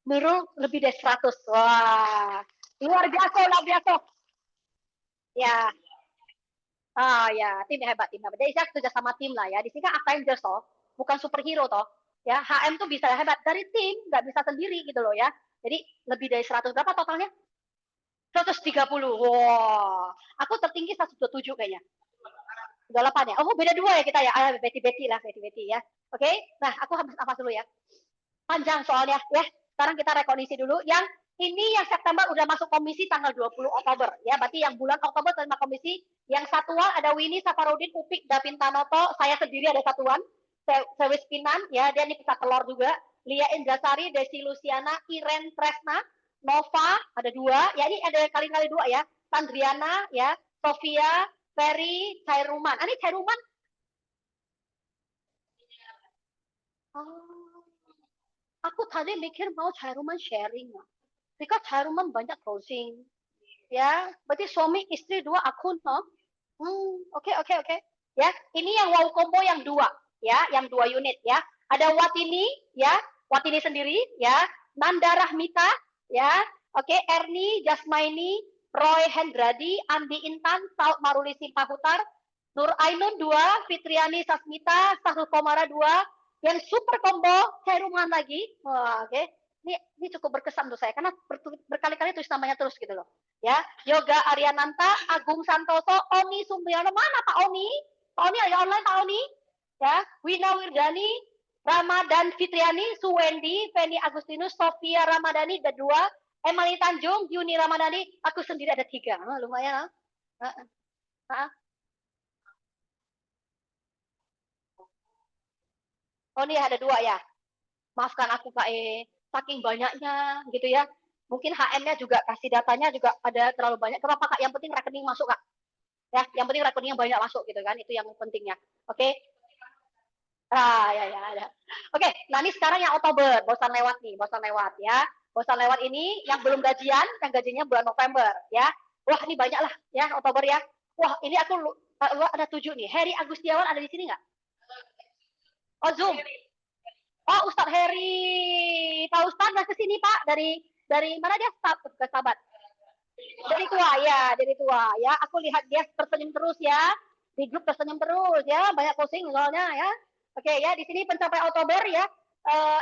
Nurul lebih dari 100. Wah, luar biasa, luar biasa. Ya, ya, tim hebat, tim hebat. Jadi saya kerja sama tim lah ya. Di sini kan Avengers toh, bukan superhero toh. Ya, HM tuh bisa hebat dari tim, nggak bisa sendiri gitu loh ya. Jadi lebih dari 100 berapa totalnya? 130. Wow. Aku tertinggi 127 kayaknya. 28 ya. Oh, beda 2 ya kita ya. Beti-beti lah, beti-beti ya. Oke. Nah, aku habis nafas dulu ya. Panjang soalnya ya. Sekarang kita rekondisi dulu. Yang ini yang September udah masuk komisi tanggal 20 Oktober ya. Berarti yang bulan Oktober terima komisi. Yang satuan ada Winnie Safarudin, Upik Davin Tanoto, saya sendiri ada satuan. Sewis Pinan ya, dia nih bisa telur juga. Lia Indrasari, Desi Luciana, Iren Tresna, Nova ada 2. Ya ini ada kali-kali 2 ya. Sandriana ya, Sofia, Ferry, Cairuman. Ini Cairuman. Oh, aku tadi mikir mau Cairuman sharing. Because Cairuman banyak closing. Ya, berarti suami istri 2 akun, no? Oke, oke, oke. Ya, ini yang wow combo yang 2, ya, yang 2 unit, ya. Ada Watini, ya, Watini sendiri, ya. Nanda Rahmita, ya. Oke, Erni, Jasmaini, Roy Hendradi, Andi Intan, Saud Maruli Simpahutar, Nur Ainun 2, Fitriani Sasmita, Sahrul Komara 2, yang super combo Cairuman lagi. Wah, oke. Ini cukup berkesan untuk saya karena berkali-kali tulis namanya terus gitu loh. Ya, Yoga Ariananta, Agung Santoso, Oni Sumbriano, mana Pak Oni? Pak Oni ada online Pak Oni? Ya, Wina Wirdani, Ramadan Fitriani, Suwendi, Feni Agustinus, Sofia Ramadhani ada 2, Emily Tanjung, Yuni Ramadhani, aku sendiri ada 3. Lumayan. Oh ini ada 2 ya. Maafkan aku Kak saking banyaknya gitu ya. Mungkin HM-nya juga kasih datanya juga ada terlalu banyak. Kenapa Kak? Yang penting rekening masuk Kak. Ya, yang penting rekening yang banyak masuk gitu kan. Itu yang pentingnya. Oke. Ya ya ada. Oke, nah ini sekarang yang Oktober, bosan lewat nih, bosan lewat ya. Bosan lewat ini yang belum gajian, yang gajinya bulan November ya. Wah, ini banyak lah ya Oktober ya. Wah, ini aku ada 7 nih. Heri Agustiawan ada di sini nggak? Oh, Zoom. Oh, Ustadz Heri. Pak Ustadz nggak kesini Pak? Dari mana dia? Ke Sahabat. Dari tua ya, dari tua ya. Aku lihat dia tersenyum terus ya. Di grup tersenyum terus ya. Banyak posting soalnya ya. Oke ya, di sini pencapaian Oktober ya.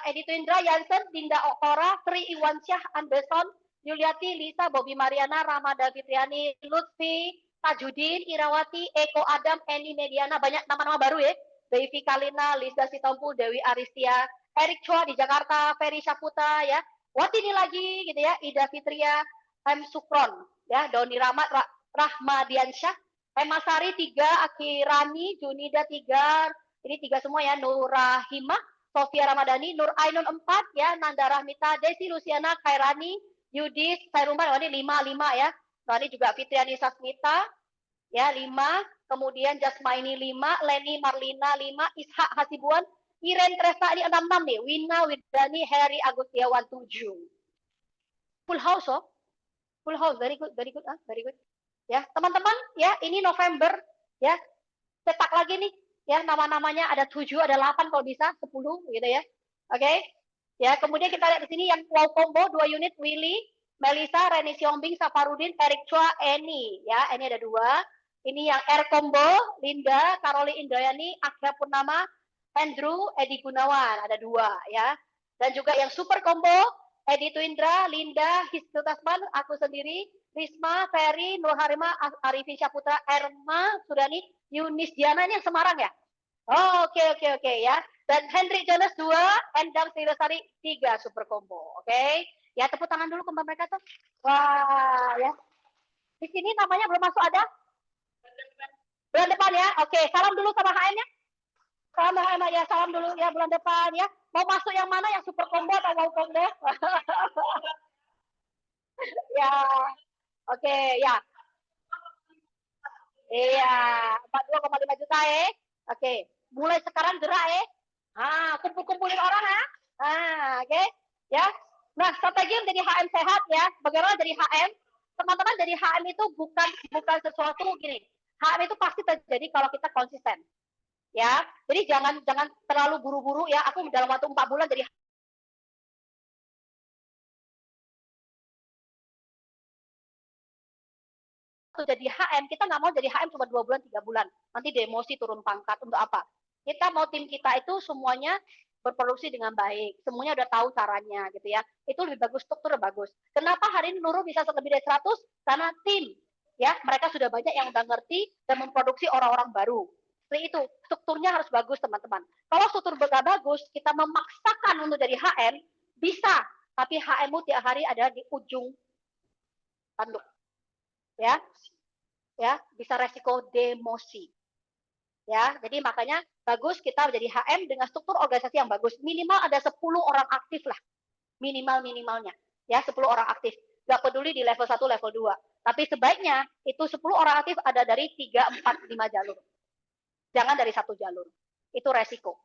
Edito Indra, Yansen, Dinda Oktora, Tri Iwansyah, Anderson, Yuliati, Lisa, Bobby Mariana, Ramada Fitriani, Lutfi, Tajudin, Irawati, Eko Adam, Eni Mediana, banyak nama-nama baru ya. Devi Kalina, Lisa Sitompul, Dewi Aristia, Erik Chua di Jakarta, Ferry Saputa ya. Watini lagi gitu ya, Ida Fitria, M Sukron ya, Doni Rahmat, Rahmadiansyah, Emma Sari 3, Akirani, Junida 3, ini 3 semua ya, Nurahima, Sofia Ramadhani, Nur Ainun 4 ya, Nanda Rahmita, Desi Luciana, Kairani, Yudis, Khairumban, ini 5 ya. Nah, ini juga Fitriani Sasmita ya 5, kemudian Jasmaini 5, Leni Marlina 5, Ishak Hasibuan, Iren Tresa ini 6 nih, Wina Widani, Heri Agustiawan 7. Full house oh. Full house, very good, very good, very good. Ya, teman-teman, ya, ini November, ya, cetak lagi nih, ya, nama-namanya ada 7, ada 8 kalau bisa, 10, gitu ya. Oke, ya, kemudian kita lihat di sini yang wow combo 2 unit, Willy, Melisa, Reni Siombing, Safarudin, Erik Chua, Eni, ya, ini ada 2. Ini yang air combo, Linda, Karoli Indrayani, Akhya Purnama, Andrew, Edi Gunawan, ada 2, ya. Dan juga yang super combo, Edi Tuindra, Linda, Hisnu Tasman, aku sendiri, Risma, Ferry, Nur Harima, Arifin Syaputra, Erma, Sudani, Yunis Diana, ini yang Semarang ya? Oh, oke ya. Dan Hendrik Jonas 2, Endang Sri 3 super combo. Oke. Ya, tepuk tangan dulu ke mereka tuh. Wah, ya. Di sini namanya belum masuk ada? Bulan depan ya. Oke, salam dulu sama HM-nya. Salam ya, salam dulu ya bulan depan ya. Mau masuk yang mana, yang super combo atau mau combo? Ya, oke ya. Iya, 42,5 juta ya. Oke, mulai sekarang gerak ya. Kumpul-kumpulin orang ya. Oke. Ya. Nah, strategi menjadi HM sehat ya. Bagaimana jadi HM? Teman-teman, jadi HM itu bukan sesuatu gini. HM itu pasti terjadi kalau kita konsisten. Ya. Jadi jangan terlalu buru-buru ya. Aku dalam waktu 4 bulan jadi waktu jadi HM, kita nggak mau jadi HM cuma 2 bulan, 3 bulan. Nanti demosi turun pangkat untuk apa? Kita mau tim kita itu semuanya berproduksi dengan baik. Semuanya udah tahu caranya gitu ya. Itu lebih bagus, struktur bagus. Kenapa hari ini Nurul bisa lebih dari 100? Karena tim. Ya, mereka sudah banyak yang udah ngerti dan memproduksi orang-orang baru. Seperti itu, strukturnya harus bagus teman-teman. Kalau struktur gak bagus, kita memaksakan untuk jadi HM, bisa. Tapi HM-mu tiap hari ada di ujung tanduk. Ya, ya bisa resiko demosi. Ya, jadi makanya bagus kita menjadi HM dengan struktur organisasi yang bagus. Minimal ada 10 orang aktif lah. Minimalnya. Ya, 10 orang aktif. Gak peduli di level 1, level 2. Tapi sebaiknya itu 10 orang aktif ada dari 3, 4, 5 jalur. Jangan dari 1 jalur. Itu resiko.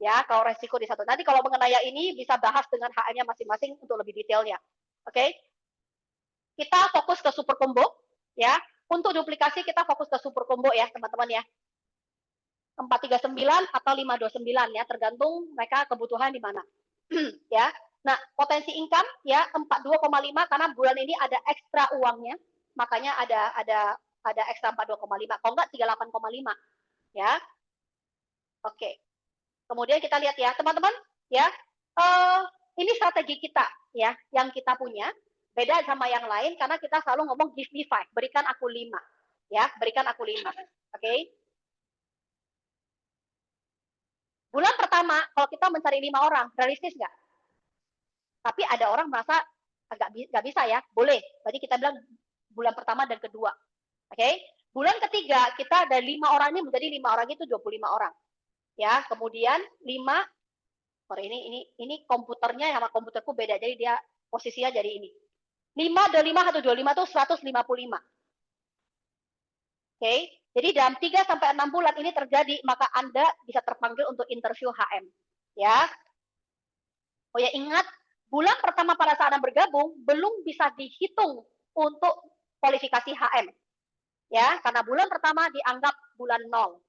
Ya, kalau resiko di satu. Nanti kalau mengenai ini bisa bahas dengan HM-nya masing-masing untuk lebih detailnya. Oke? Kita fokus ke super combo. Ya, untuk duplikasi kita fokus ke super combo ya, teman-teman ya. 439 atau 529 ya, tergantung mereka kebutuhan di mana. Ya. Nah, potensi income ya 42,5 karena bulan ini ada ekstra uangnya, makanya ada ekstra 42,5. Kalau enggak 38,5 ya. Oke. Kemudian kita lihat ya, teman-teman ya. Ini strategi kita ya, yang kita punya. Beda sama yang lain karena kita selalu ngomong give me 5, berikan aku 5. Ya, berikan aku 5. Oke. Bulan pertama, kalau kita mencari 5 orang, realistis nggak? Tapi ada orang merasa agak nggak bisa ya, boleh. Berarti kita bilang bulan pertama dan kedua. Oke? Bulan ketiga, kita ada 5 orang ini menjadi 5 orang itu 25 orang. Ya, kemudian 5, ini komputernya sama komputerku beda, jadi dia posisinya jadi ini. 5, 25, 125 itu 155. Oke? Jadi dalam 3 sampai 6 bulan ini terjadi, maka Anda bisa terpanggil untuk interview HM. Ya. Oh ya, ingat, bulan pertama pada saat Anda bergabung, belum bisa dihitung untuk kualifikasi HM. Ya, karena bulan pertama dianggap bulan 0.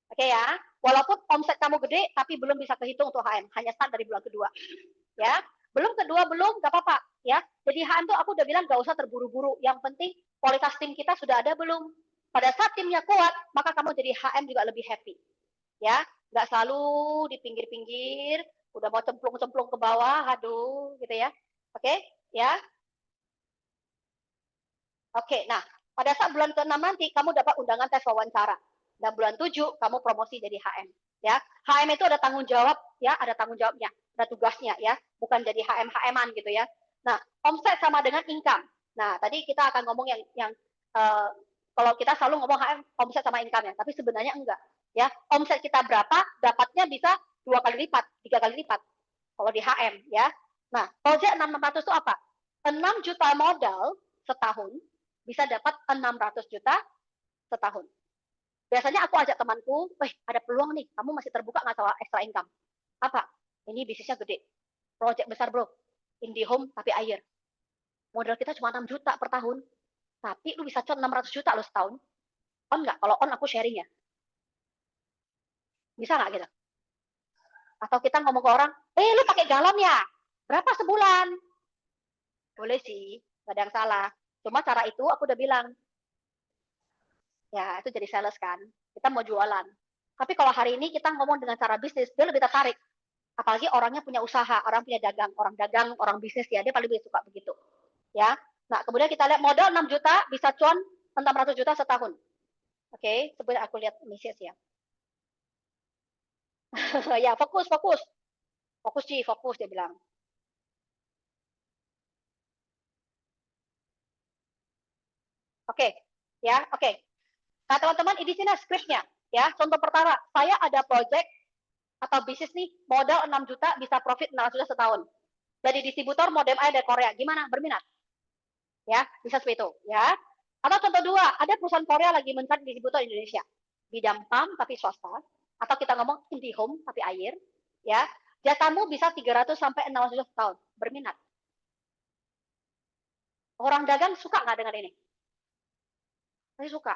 Oke ya, walaupun omset kamu gede, tapi belum bisa kehitung untuk HM. Hanya start dari bulan kedua. Ya, belum kedua, belum, gak apa-apa. Ya, jadi HM tuh aku udah bilang gak usah terburu-buru. Yang penting kualitas tim kita sudah ada belum? Pada saat timnya kuat, maka kamu jadi HM juga lebih happy. Ya, nggak selalu di pinggir-pinggir, udah mau cemplung-cemplung ke bawah, aduh, gitu ya. Oke, ya. Oke, nah, pada saat bulan ke-6 nanti, kamu dapat undangan tes wawancara. Dan bulan 7, kamu promosi jadi HM. Ya, HM itu ada tanggung jawab, ya, ada tanggung jawabnya, ada tugasnya, ya, bukan jadi HM-HM-an gitu ya. Nah, omset sama dengan income. Nah, tadi kita akan ngomong yang kalau kita selalu ngomong HM omset sama income ya, tapi sebenarnya enggak. Ya, omset kita berapa, dapatnya bisa 2 kali lipat, 3 kali lipat. Kalau di HM ya. Nah, project 600 itu apa? 6 juta modal setahun bisa dapat 600 juta setahun. Biasanya aku ajak temanku, ada peluang nih, kamu masih terbuka nggak soal extra income? Apa? Ini bisnisnya gede, project besar bro, IndiHome tapi air. Modal kita cuma 6 juta per tahun, tapi lu bisa cut 600 juta lo setahun. On nggak? Kalau on aku sharing ya. Bisa nggak gitu? Atau kita ngomong ke orang, lu pakai galon ya? Berapa sebulan? Boleh sih, nggak ada yang salah. Cuma cara itu aku udah bilang, ya itu jadi sales kan. Kita mau jualan. Tapi kalau hari ini kita ngomong dengan cara bisnis, dia lebih tertarik. Apalagi orangnya punya usaha, orang punya dagang, orang bisnis ya, dia paling lebih suka begitu. Ya. Nah, kemudian kita lihat modal 6 juta bisa cuan 600 juta setahun. Oke, sebenarnya aku lihat message ya. Ya, fokus. Fokus sih, fokus dia bilang. Oke, ya, oke. Nah, teman-teman, ini sini skripnya. Ya, contoh pertama, saya ada project atau bisnis nih, modal 6 juta, bisa profit 600 juta setahun. Jadi distributor modem air dari Korea, gimana? Berminat? Ya, bisa seperti itu. Ya. Atau contoh dua, ada perusahaan Korea lagi mencari distributor Indonesia. Bidang PAM tapi swasta, atau kita ngomong IndiHome tapi air. Ya, jatamu bisa 300 sampai 600 juta setahun. Berminat? Orang dagang suka nggak dengan ini? Pasti suka.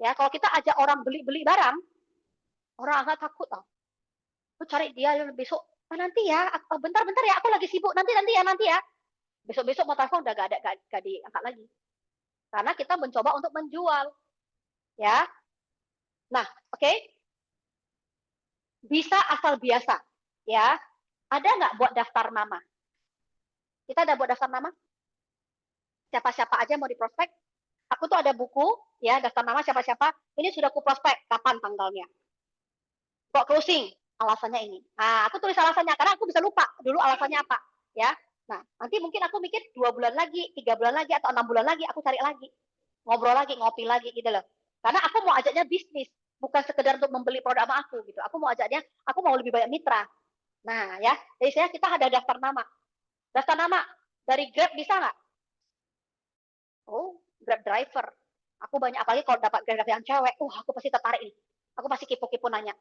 Ya, kalau kita ajak orang beli barang, orang agak takut tau. Lu cari dia besok, nanti ya, bentar ya, aku lagi sibuk, nanti ya. Besok-besok mau telepon udah gak diangkat lagi. Karena kita mencoba untuk menjual. Ya. Nah, oke. Bisa asal biasa. Ya. Ada nggak buat daftar nama? Kita ada buat daftar nama? Siapa-siapa aja mau diprospek? Aku tuh ada buku, ya, daftar nama siapa-siapa. Ini sudah aku prospek, kapan tanggalnya? Kok closing? Alasannya ini. Nah, aku tulis alasannya, karena aku bisa lupa dulu alasannya apa. Ya. Nah, nanti mungkin aku mikir 2 bulan lagi, 3 bulan lagi, atau 6 bulan lagi, aku cari lagi. Ngobrol lagi, ngopi lagi, gitu loh. Karena aku mau ajaknya bisnis, bukan sekedar untuk membeli produk sama aku, gitu. Aku mau ajaknya, aku mau lebih banyak mitra. Nah, ya, jadi saya kita ada daftar nama. Daftar nama dari Grab bisa nggak? Oh, Grab driver. Aku banyak, apalagi kalau dapat Grab yang cewek, aku pasti tertarik nih. Aku pasti kipu-kipu nanya,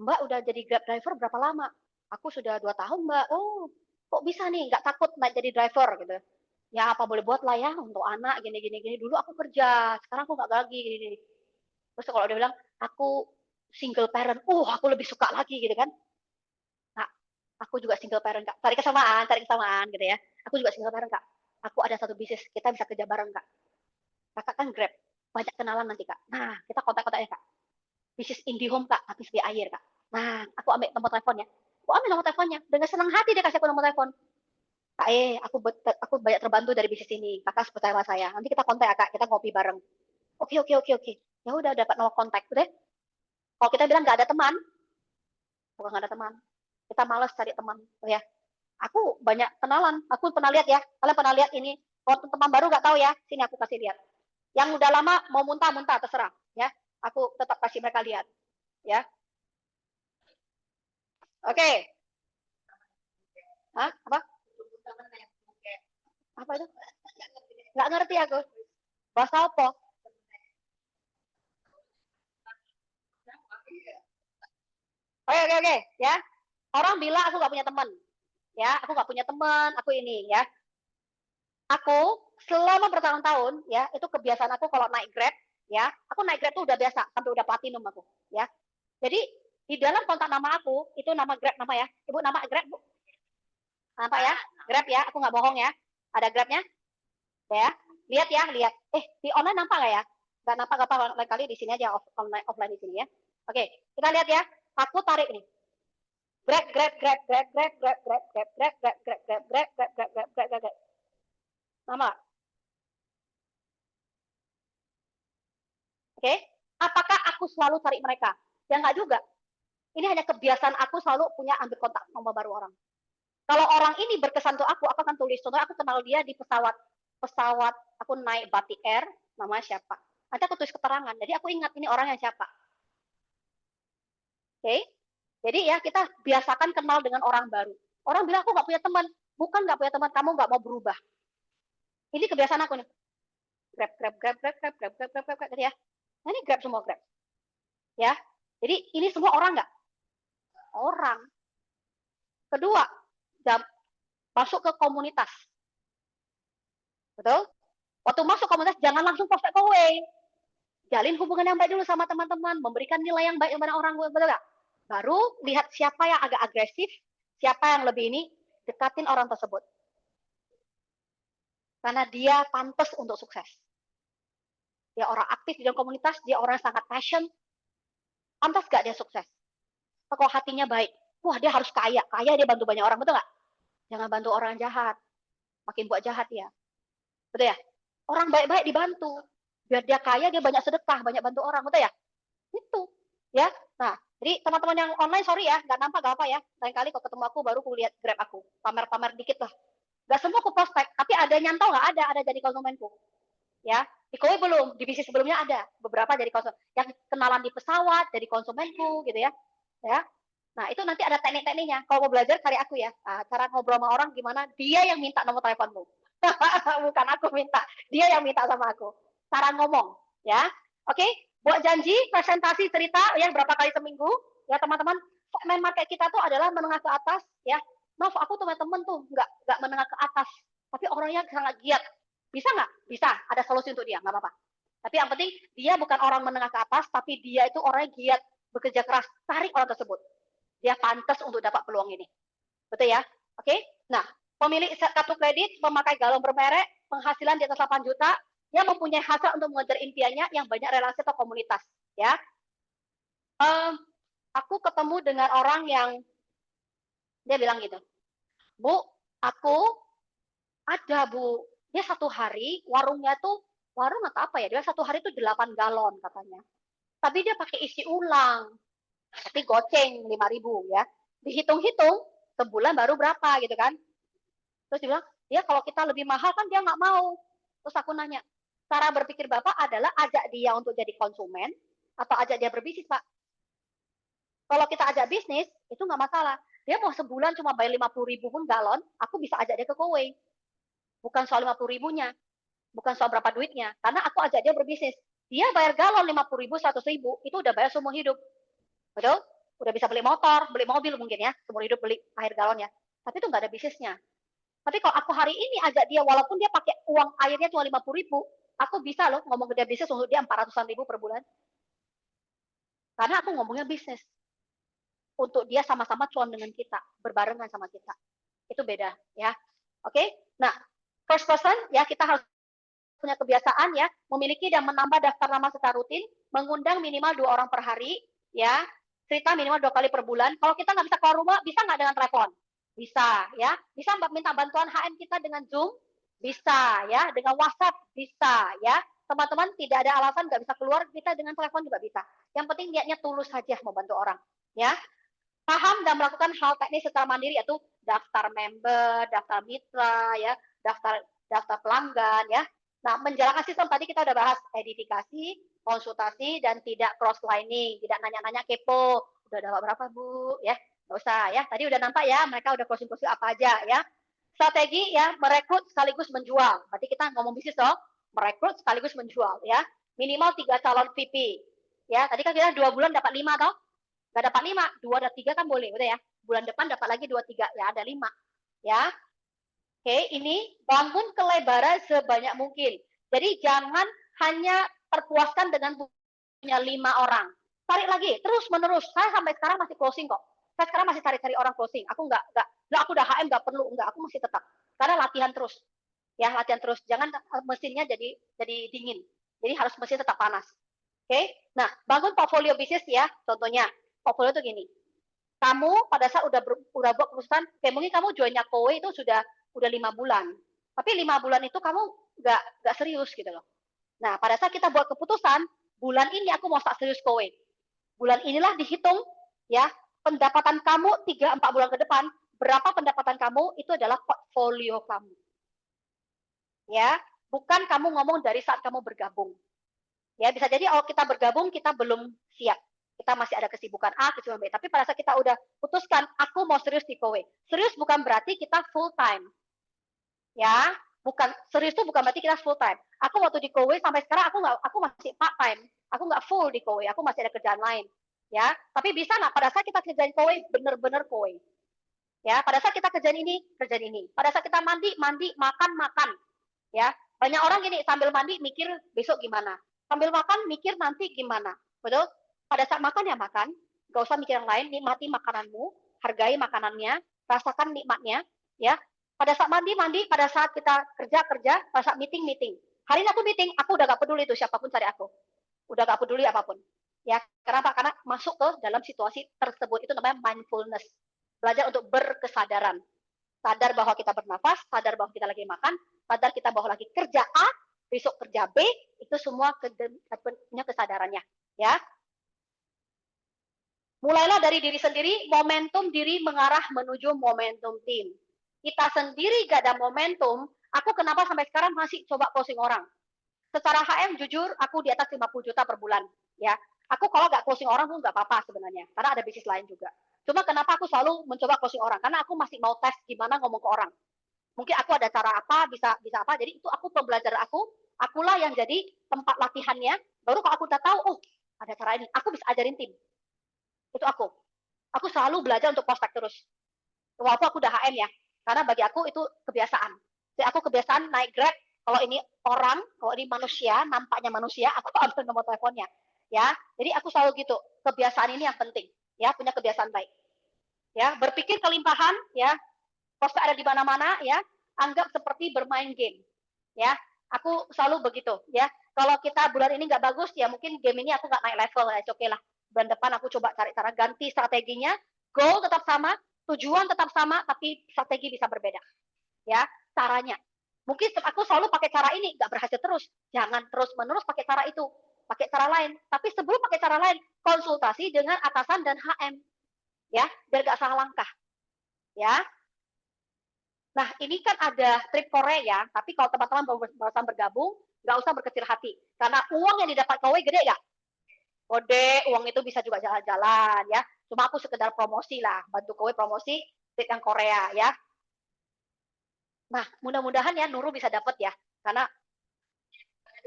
Mbak udah jadi Grab driver berapa lama? Aku sudah 2 tahun, Mbak. Oh, kok bisa nih, nggak takut naik jadi driver gitu. Ya apa boleh buat lah ya untuk anak gini. Dulu aku kerja, sekarang aku nggak lagi gini. Terus kalau dia bilang, aku single parent, aku lebih suka lagi gitu kan. Nah, aku juga single parent, Kak. Cari kesamaan gitu ya. Aku juga single parent, Kak. Aku ada satu bisnis, kita bisa kerja bareng, Kak. Kakak kan Grab, banyak kenalan nanti, Kak. Nah, kita kontak-kontaknya, Kak. Bisnis IndiHome, Kak, habis di air, Kak. Nah, aku ambil nomor teleponnya. Aku ambil nomor teleponnya. Dengan senang hati dia kasih aku nomor telepon. Kak, aku banyak terbantu dari bisnis ini. Kakak percaya sama saya. Nanti kita kontak ya, Kak. Kita ngopi bareng. Oke. Ya udah dapat nomor kontak. Udah. Kalau kita bilang nggak ada teman, bukan nggak ada teman. Kita males cari teman. Oh ya, aku banyak kenalan. Aku pernah lihat ya. Kalian pernah lihat ini. Kalau teman baru nggak tahu ya. Sini aku kasih lihat. Yang udah lama mau muntah terserah. Ya, aku tetap kasih mereka lihat. Ya, oke. Hah? Apa? Apa itu? Nggak ngerti aku. Bahasa apa? Oke. Ya. Orang bilang aku nggak punya teman. Ya, aku nggak punya teman. Aku ini ya. Aku selama bertahun-tahun ya, itu kebiasaan aku kalau naik Grab ya. Aku naik Grab tuh udah biasa sampai udah platinum aku ya. Jadi di dalam kontak nama aku itu nama Grab nama ya. Ibu nama Grab Bu. Nampak ya? Grab ya. Aku nggak bohong ya. Ada Grabnya ya. Lihat ya, lihat. Di online nampak nggak ya? Nggak nampak apa lain kali di sini aja offline di sini ya. Oke, kita lihat ya. Aku tarik nih. Grab. Nama. Oke. Apakah aku selalu cari mereka? Ya nggak juga. Ini hanya kebiasaan aku selalu punya ambil kontak nomor baru orang. Kalau orang ini berkesan untuk aku akan tulis. Contohnya aku kenal dia di pesawat. Pesawat aku naik Batik Air, namanya siapa? Nanti aku tulis keterangan. Jadi aku ingat ini orang yang siapa. Oke? Jadi ya kita biasakan kenal dengan orang baru. Orang bilang aku nggak punya teman. Bukan nggak punya teman, kamu nggak mau berubah. Ini kebiasaan aku nih. Grab, gitu ya. Nah, ini Grab semua Grab. Ya. Jadi ini semua orang nggak? Orang. Kedua, masuk ke komunitas. Betul? Waktu masuk komunitas jangan langsung prospek away. Jalin hubungan yang baik dulu sama teman-teman, memberikan nilai yang baik kepada orang, betul nggak? Baru lihat siapa yang agak agresif, siapa yang lebih ini, dekatin orang tersebut. Karena dia pantas untuk sukses. Dia orang aktif di dalam komunitas, dia orang yang sangat passion, pantas gak dia sukses? Kalau hatinya baik, wah dia harus kaya dia bantu banyak orang, betul nggak? Jangan bantu orang jahat, makin buat jahat ya, betul ya? Orang baik-baik dibantu, biar dia kaya, dia banyak sedekah, banyak bantu orang, betul ya? Itu, ya. Nah, jadi teman-teman yang online, sorry ya, nggak nampak gak apa ya. Lain kali kalau ketemu aku, baru aku lihat Grab aku, pamer-pamer dikit lah. Gak semua aku prospek, tapi ada nyantol nggak ada jadi konsumenku. Ya, di Kowe belum, di bisnis sebelumnya ada beberapa jadi konsumen, yang kenalan di pesawat jadi konsumenku gitu ya. Ya, nah itu nanti ada teknik-tekniknya. Kalau mau belajar cari aku ya. Nah, cara ngobrol sama orang gimana? Dia yang minta nomor teleponmu, bukan aku minta. Dia yang minta sama aku. Cara ngomong, ya. Oke, buat janji presentasi cerita ya berapa kali seminggu ya teman-teman. Segmen market kita tuh adalah menengah ke atas ya. Maaf, aku teman-teman tuh nggak menengah ke atas, tapi orangnya sangat giat. Bisa nggak? Bisa. Ada solusi untuk dia, nggak apa-apa. Tapi yang penting dia bukan orang menengah ke atas, tapi dia itu orang yang giat, bekerja keras, cari orang tersebut. Dia pantas untuk dapat peluang ini. Betul ya? Oke? Nah, pemilik kartu kredit memakai galon bermerek, penghasilan di atas 8 juta, Dia mempunyai hasrat untuk mengejar impiannya yang banyak relasi atau komunitas, ya. Aku ketemu dengan orang yang dia bilang gitu, Bu, aku ada Bu, dia satu hari warungnya tuh warung atau apa ya? Dia satu hari tuh 8 galon katanya. Tapi dia pakai isi ulang, tapi goceng 5.000 ya. Dihitung-hitung sebulan baru berapa gitu kan? Terus dia bilang, ya kalau kita lebih mahal kan dia nggak mau. Terus aku nanya, cara berpikir Bapak adalah ajak dia untuk jadi konsumen atau ajak dia berbisnis, Pak? Kalau kita ajak bisnis, itu nggak masalah. Dia mau sebulan cuma bayar 50.000 pun galon, aku bisa ajak dia ke kowe. Bukan soal 50.000-nya, bukan soal berapa duitnya. Karena aku ajak dia berbisnis. Dia bayar galon 50.000, 100.000, itu udah bayar seumur hidup. Betul? Udah bisa beli motor, beli mobil mungkin ya, seumur hidup beli air galonnya. Tapi itu nggak ada bisnisnya. Tapi kalau aku hari ini ajak dia, walaupun dia pakai uang airnya cuma 50.000, aku bisa loh ngomong ke dia bisnis untuk dia 400-an ribu per bulan. Karena aku ngomongnya bisnis. Untuk dia sama-sama cuan dengan kita, berbarengan sama kita. Itu beda ya. Oke? Nah, first person ya kita harus punya kebiasaan ya, memiliki dan menambah daftar nama secara rutin, mengundang minimal 2 orang per hari, ya, cerita minimal 2 kali per bulan. Kalau kita nggak bisa keluar rumah, bisa nggak dengan telepon? Bisa, ya. Bisa minta bantuan HM kita dengan Zoom? Bisa, ya. Dengan WhatsApp? Bisa, ya. Teman-teman tidak ada alasan nggak bisa keluar, kita dengan telepon juga bisa. Yang penting niatnya tulus saja membantu orang, ya. Paham dan melakukan hal teknis secara mandiri, yaitu daftar member, daftar mitra, ya, daftar daftar pelanggan, ya. Nah, menjalankan sistem tadi kita udah bahas edifikasi, konsultasi, dan tidak cross-lining, tidak nanya-nanya kepo. Udah dapat berapa, Bu? Ya, nggak usah ya. Tadi udah nampak ya, mereka udah closing-closing apa aja ya. Strategi ya, merekrut sekaligus menjual. Berarti kita ngomong bisnis dong, merekrut sekaligus menjual ya. Minimal 3 calon VP. Ya, tadi kan kita 2 bulan dapat 5 toh. Nggak dapat 5, 2 dan 3 kan boleh, udah ya. Bulan depan dapat lagi 2, 3, ya ada 5. Ya, oke, ini bangun kelebaran sebanyak mungkin. Jadi jangan hanya terpuaskan dengan punya 5 orang. Tarik lagi, terus menerus. Saya sampai sekarang masih closing kok. Saya sekarang masih cari-cari orang closing. Aku nggak, aku udah HM nggak perlu, nggak, aku masih tetap. Karena latihan terus. Ya, latihan terus. Jangan mesinnya jadi dingin. Jadi harus mesin tetap panas. Oke, nah bangun portfolio bisnis ya. Contohnya, portfolio itu gini. Kamu pada saat udah buat keputusan, kayak mungkin kamu joinnya kowe itu sudah 5 bulan. Tapi 5 bulan itu kamu nggak serius gitu loh. Nah, pada saat kita buat keputusan, bulan ini aku mau start serius kowe. Bulan inilah dihitung ya, pendapatan kamu 3-4 bulan ke depan, berapa pendapatan kamu itu adalah portfolio kamu. Ya, bukan kamu ngomong dari saat kamu bergabung. Ya, bisa jadi kalau kita bergabung kita belum siap. Kita masih ada kesibukan A, kesibukan B. Tapi pada saat kita udah putuskan, aku mau serius di kowe. Serius bukan berarti kita full time. Ya, bukan serius itu bukan berarti kita full time. Aku waktu di kowe sampai sekarang aku masih part time. Aku nggak full di kowe. Aku masih ada kerjaan lain. Ya, tapi bisa nggak pada saat kita kerjain kowe bener-bener kowe. Ya, pada saat kita kerjain ini, kerjain ini. Pada saat kita mandi, makan. Ya, banyak orang gini sambil mandi mikir besok gimana. Sambil makan mikir nanti gimana. Betul? Pada saat makan ya makan, gak usah mikir yang lain, nikmati makananmu, hargai makanannya, rasakan nikmatnya, ya. Pada saat mandi, pada saat kita kerja, pada saat meeting. Hari ini aku meeting, aku udah gak peduli tuh siapapun cari aku. Udah gak peduli apapun. Ya, kenapa? Karena masuk ke dalam situasi tersebut, itu namanya mindfulness. Belajar untuk berkesadaran. Sadar bahwa kita bernafas, sadar bahwa kita lagi makan, sadar kita bahwa lagi kerja A, besok kerja B, itu semua punya kesadarannya. Ya, mulailah dari diri sendiri, momentum diri mengarah menuju momentum tim. Kita sendiri gak ada momentum, aku kenapa sampai sekarang masih coba closing orang? Secara HM jujur, aku di atas 50 juta per bulan. Ya, aku kalau gak closing orang pun gak apa-apa sebenarnya, karena ada bisnis lain juga. Cuma kenapa aku selalu mencoba closing orang? Karena aku masih mau tes gimana ngomong ke orang. Mungkin aku ada cara apa, bisa apa. Jadi itu aku pembelajaran akulah yang jadi tempat latihannya. Baru kalau aku udah tahu, oh ada cara ini, aku bisa ajarin tim. Itu aku. Aku selalu belajar untuk prospek terus. Walaupun aku udah HM ya. Karena bagi aku itu kebiasaan. Jadi aku kebiasaan naik Grab, kalau ini orang, kalau ini manusia, nampaknya manusia, aku ambil nomor teleponnya. Ya, jadi aku selalu gitu. Kebiasaan ini yang penting. Ya, punya kebiasaan baik. Ya, berpikir kelimpahan, ya, prospek ada di mana-mana, ya, anggap seperti bermain game. Ya, Aku selalu begitu ya. Kalau kita bulan ini nggak bagus, ya mungkin game ini aku nggak naik level, ya oke lah. Bulan depan aku coba cari cara ganti strateginya. Goal tetap sama, tujuan tetap sama, tapi strategi bisa berbeda. Ya, caranya. Mungkin aku selalu pakai cara ini, nggak berhasil terus. Jangan terus-menerus pakai cara itu. Pakai cara lain. Tapi sebelum pakai cara lain, konsultasi dengan atasan dan HM. Ya, biar nggak salah langkah. Ya, nah, ini kan ada trik Korea, tapi kalau teman-teman barusan bergabung, nggak usah berkecil hati. Karena uang yang didapat kowe gede nggak? Gede, uang itu bisa juga jalan-jalan ya. Cuma aku sekedar promosi lah, bantu kowe promosi trik yang Korea ya. Nah, mudah-mudahan ya Nurul bisa dapat ya. Karena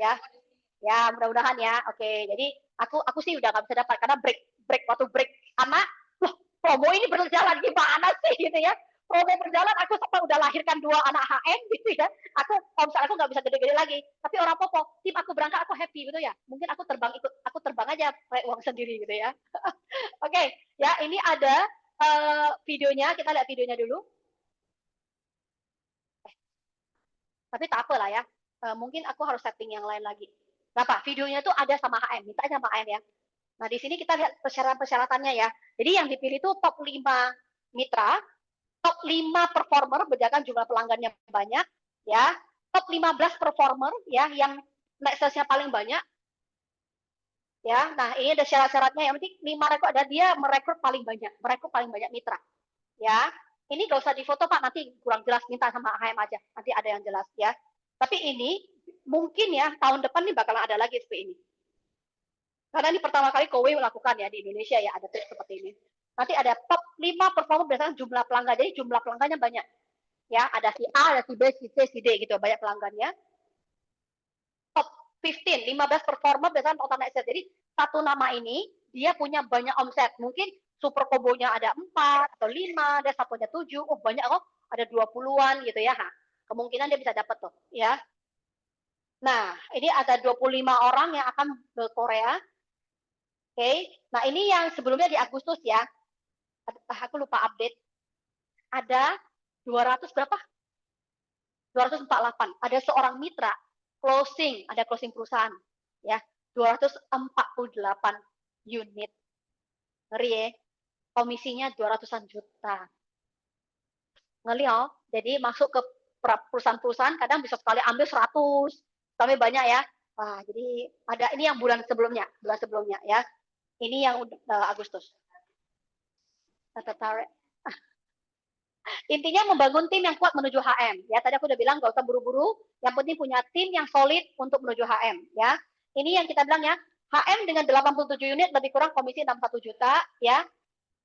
ya, ya mudah-mudahan ya. Oke, jadi aku sih udah nggak bisa dapat karena waktu break sama loh, promo ini berjalan gimana sih gitu ya. Promo berjalan, aku sampai udah lahirkan 2 anak HM gitu ya. Omset aku nggak bisa gede-gede lagi. Tapi orang popo, tim aku berangkat aku happy gitu ya. Mungkin aku terbang aja pakai uang sendiri gitu ya. Oke, ya ini ada videonya, kita lihat videonya dulu. Tapi tak apa lah ya. Mungkin aku harus setting yang lain lagi. Nah, Pak, videonya itu ada sama HM, minta sama HM ya. Nah, di sini kita lihat persyaratan-persyaratannya ya. Jadi yang dipilih itu top 5 mitra, top 5 performer berdasarkan jumlah pelanggannya banyak, ya. Top 15 performer ya yang net sales-nya paling banyak. Ya, nah ini ada syarat-syaratnya. Yang penting 5 rekrut ada dia merekrut paling banyak mitra. Ya, ini gak usah difoto Pak, nanti kurang jelas, minta sama HM aja. Nanti ada yang jelas ya. Tapi ini mungkin ya tahun depan nih bakalan ada lagi seperti ini. Karena ini pertama kali Kowe melakukan ya di Indonesia ya, ada trik seperti ini. Nanti ada top 5 performa berdasarkan jumlah pelanggan. Jadi jumlah pelanggannya banyak. Ya, ada si A, ada si B, si C, si D gitu, banyak pelanggannya. Top 15 performa berdasarkan total net sales. Jadi satu nama ini dia punya banyak omset. Mungkin super combo-nya ada 4 atau 5, ada satunya 7. Oh, banyak kok. Ada 20-an gitu ya. Kemungkinan dia bisa dapat tuh, ya. Nah, ini ada 25 orang yang akan ke Korea. Oke, nah ini yang sebelumnya di Agustus ya. Aku lupa update. Ada 200 berapa? 248. Ada seorang mitra closing, ada closing perusahaan ya. 248 unit. Ngeri ya. Komisinya 200-an juta. Ngeri ya. Jadi masuk ke perusahaan-perusahaan kadang bisa sekali ambil 100. Kami banyak ya. Wah, jadi ada ini yang bulan sebelumnya ya. Ini yang Agustus. Tarik. Intinya membangun tim yang kuat menuju HM. Ya, tadi aku udah bilang gak usah buru-buru. Yang penting punya tim yang solid untuk menuju HM. Ya, ini yang kita bilang ya. HM dengan 87 unit lebih kurang komisi 61 juta. Ya,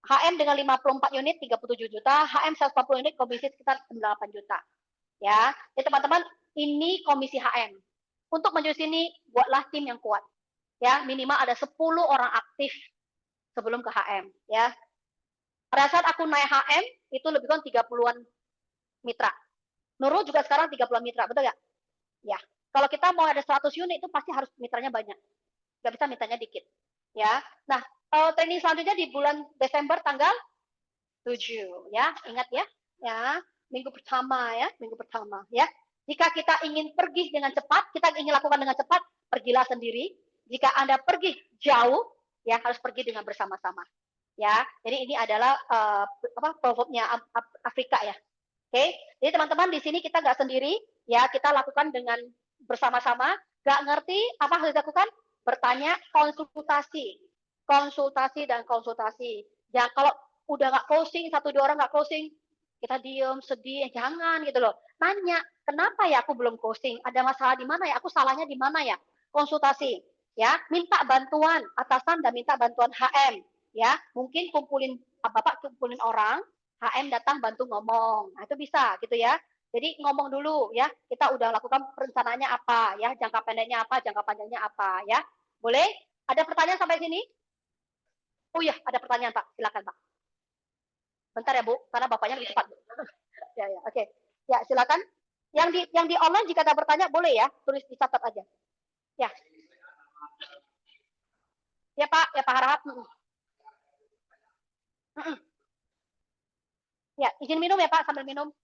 HM dengan 54 unit 37 juta. HM 140 unit komisi sekitar 98 juta. Ya, jadi teman-teman ini komisi HM. Untuk menuju sini buatlah tim yang kuat. Ya, minimal ada 10 orang aktif sebelum ke HM. Ya, pada saat aku naik HM, itu lebih kurang 30-an mitra. Nurul juga sekarang 30-an mitra, betul nggak? Ya. Kalau kita mau ada 100 unit, itu pasti harus mitranya banyak. Nggak bisa mitranya dikit. Ya. Nah, training selanjutnya di bulan Desember tanggal 7. Ya, ingat ya. Ya, minggu pertama ya, minggu pertama ya. Jika kita ingin pergi dengan cepat, kita ingin lakukan dengan cepat, pergilah sendiri. Jika Anda pergi jauh, ya harus pergi dengan bersama-sama. Ya, jadi ini adalah proverbnya Afrika ya. Oke, jadi teman-teman di sini kita nggak sendiri, ya kita lakukan dengan bersama-sama. Nggak ngerti apa harus dilakukan? Bertanya, konsultasi dan konsultasi. Ya kalau udah nggak closing, 1-2 orang nggak closing, kita diem, sedih, jangan gitu loh. Tanya, kenapa ya aku belum closing? Ada masalah di mana ya? Aku salahnya di mana ya? Konsultasi, ya minta bantuan atasan dan minta bantuan HM. Ya, mungkin Bapak kumpulin orang, HM datang bantu ngomong. Nah, itu bisa gitu ya. Jadi ngomong dulu ya, kita udah lakukan perencanaannya apa ya, jangka pendeknya apa, jangka panjangnya apa ya. Boleh? Ada pertanyaan sampai sini? Oh iya, ada pertanyaan Pak. Silakan Pak. Bentar ya Bu, karena Bapaknya lebih cepat. Ya, ya, oke. Ya, silakan. Yang di online jika ada bertanya boleh ya, tulis dicatat aja. Ya. Ya Pak, ya Pak Harahap. Ya, izin minum ya Pak, sambil minum.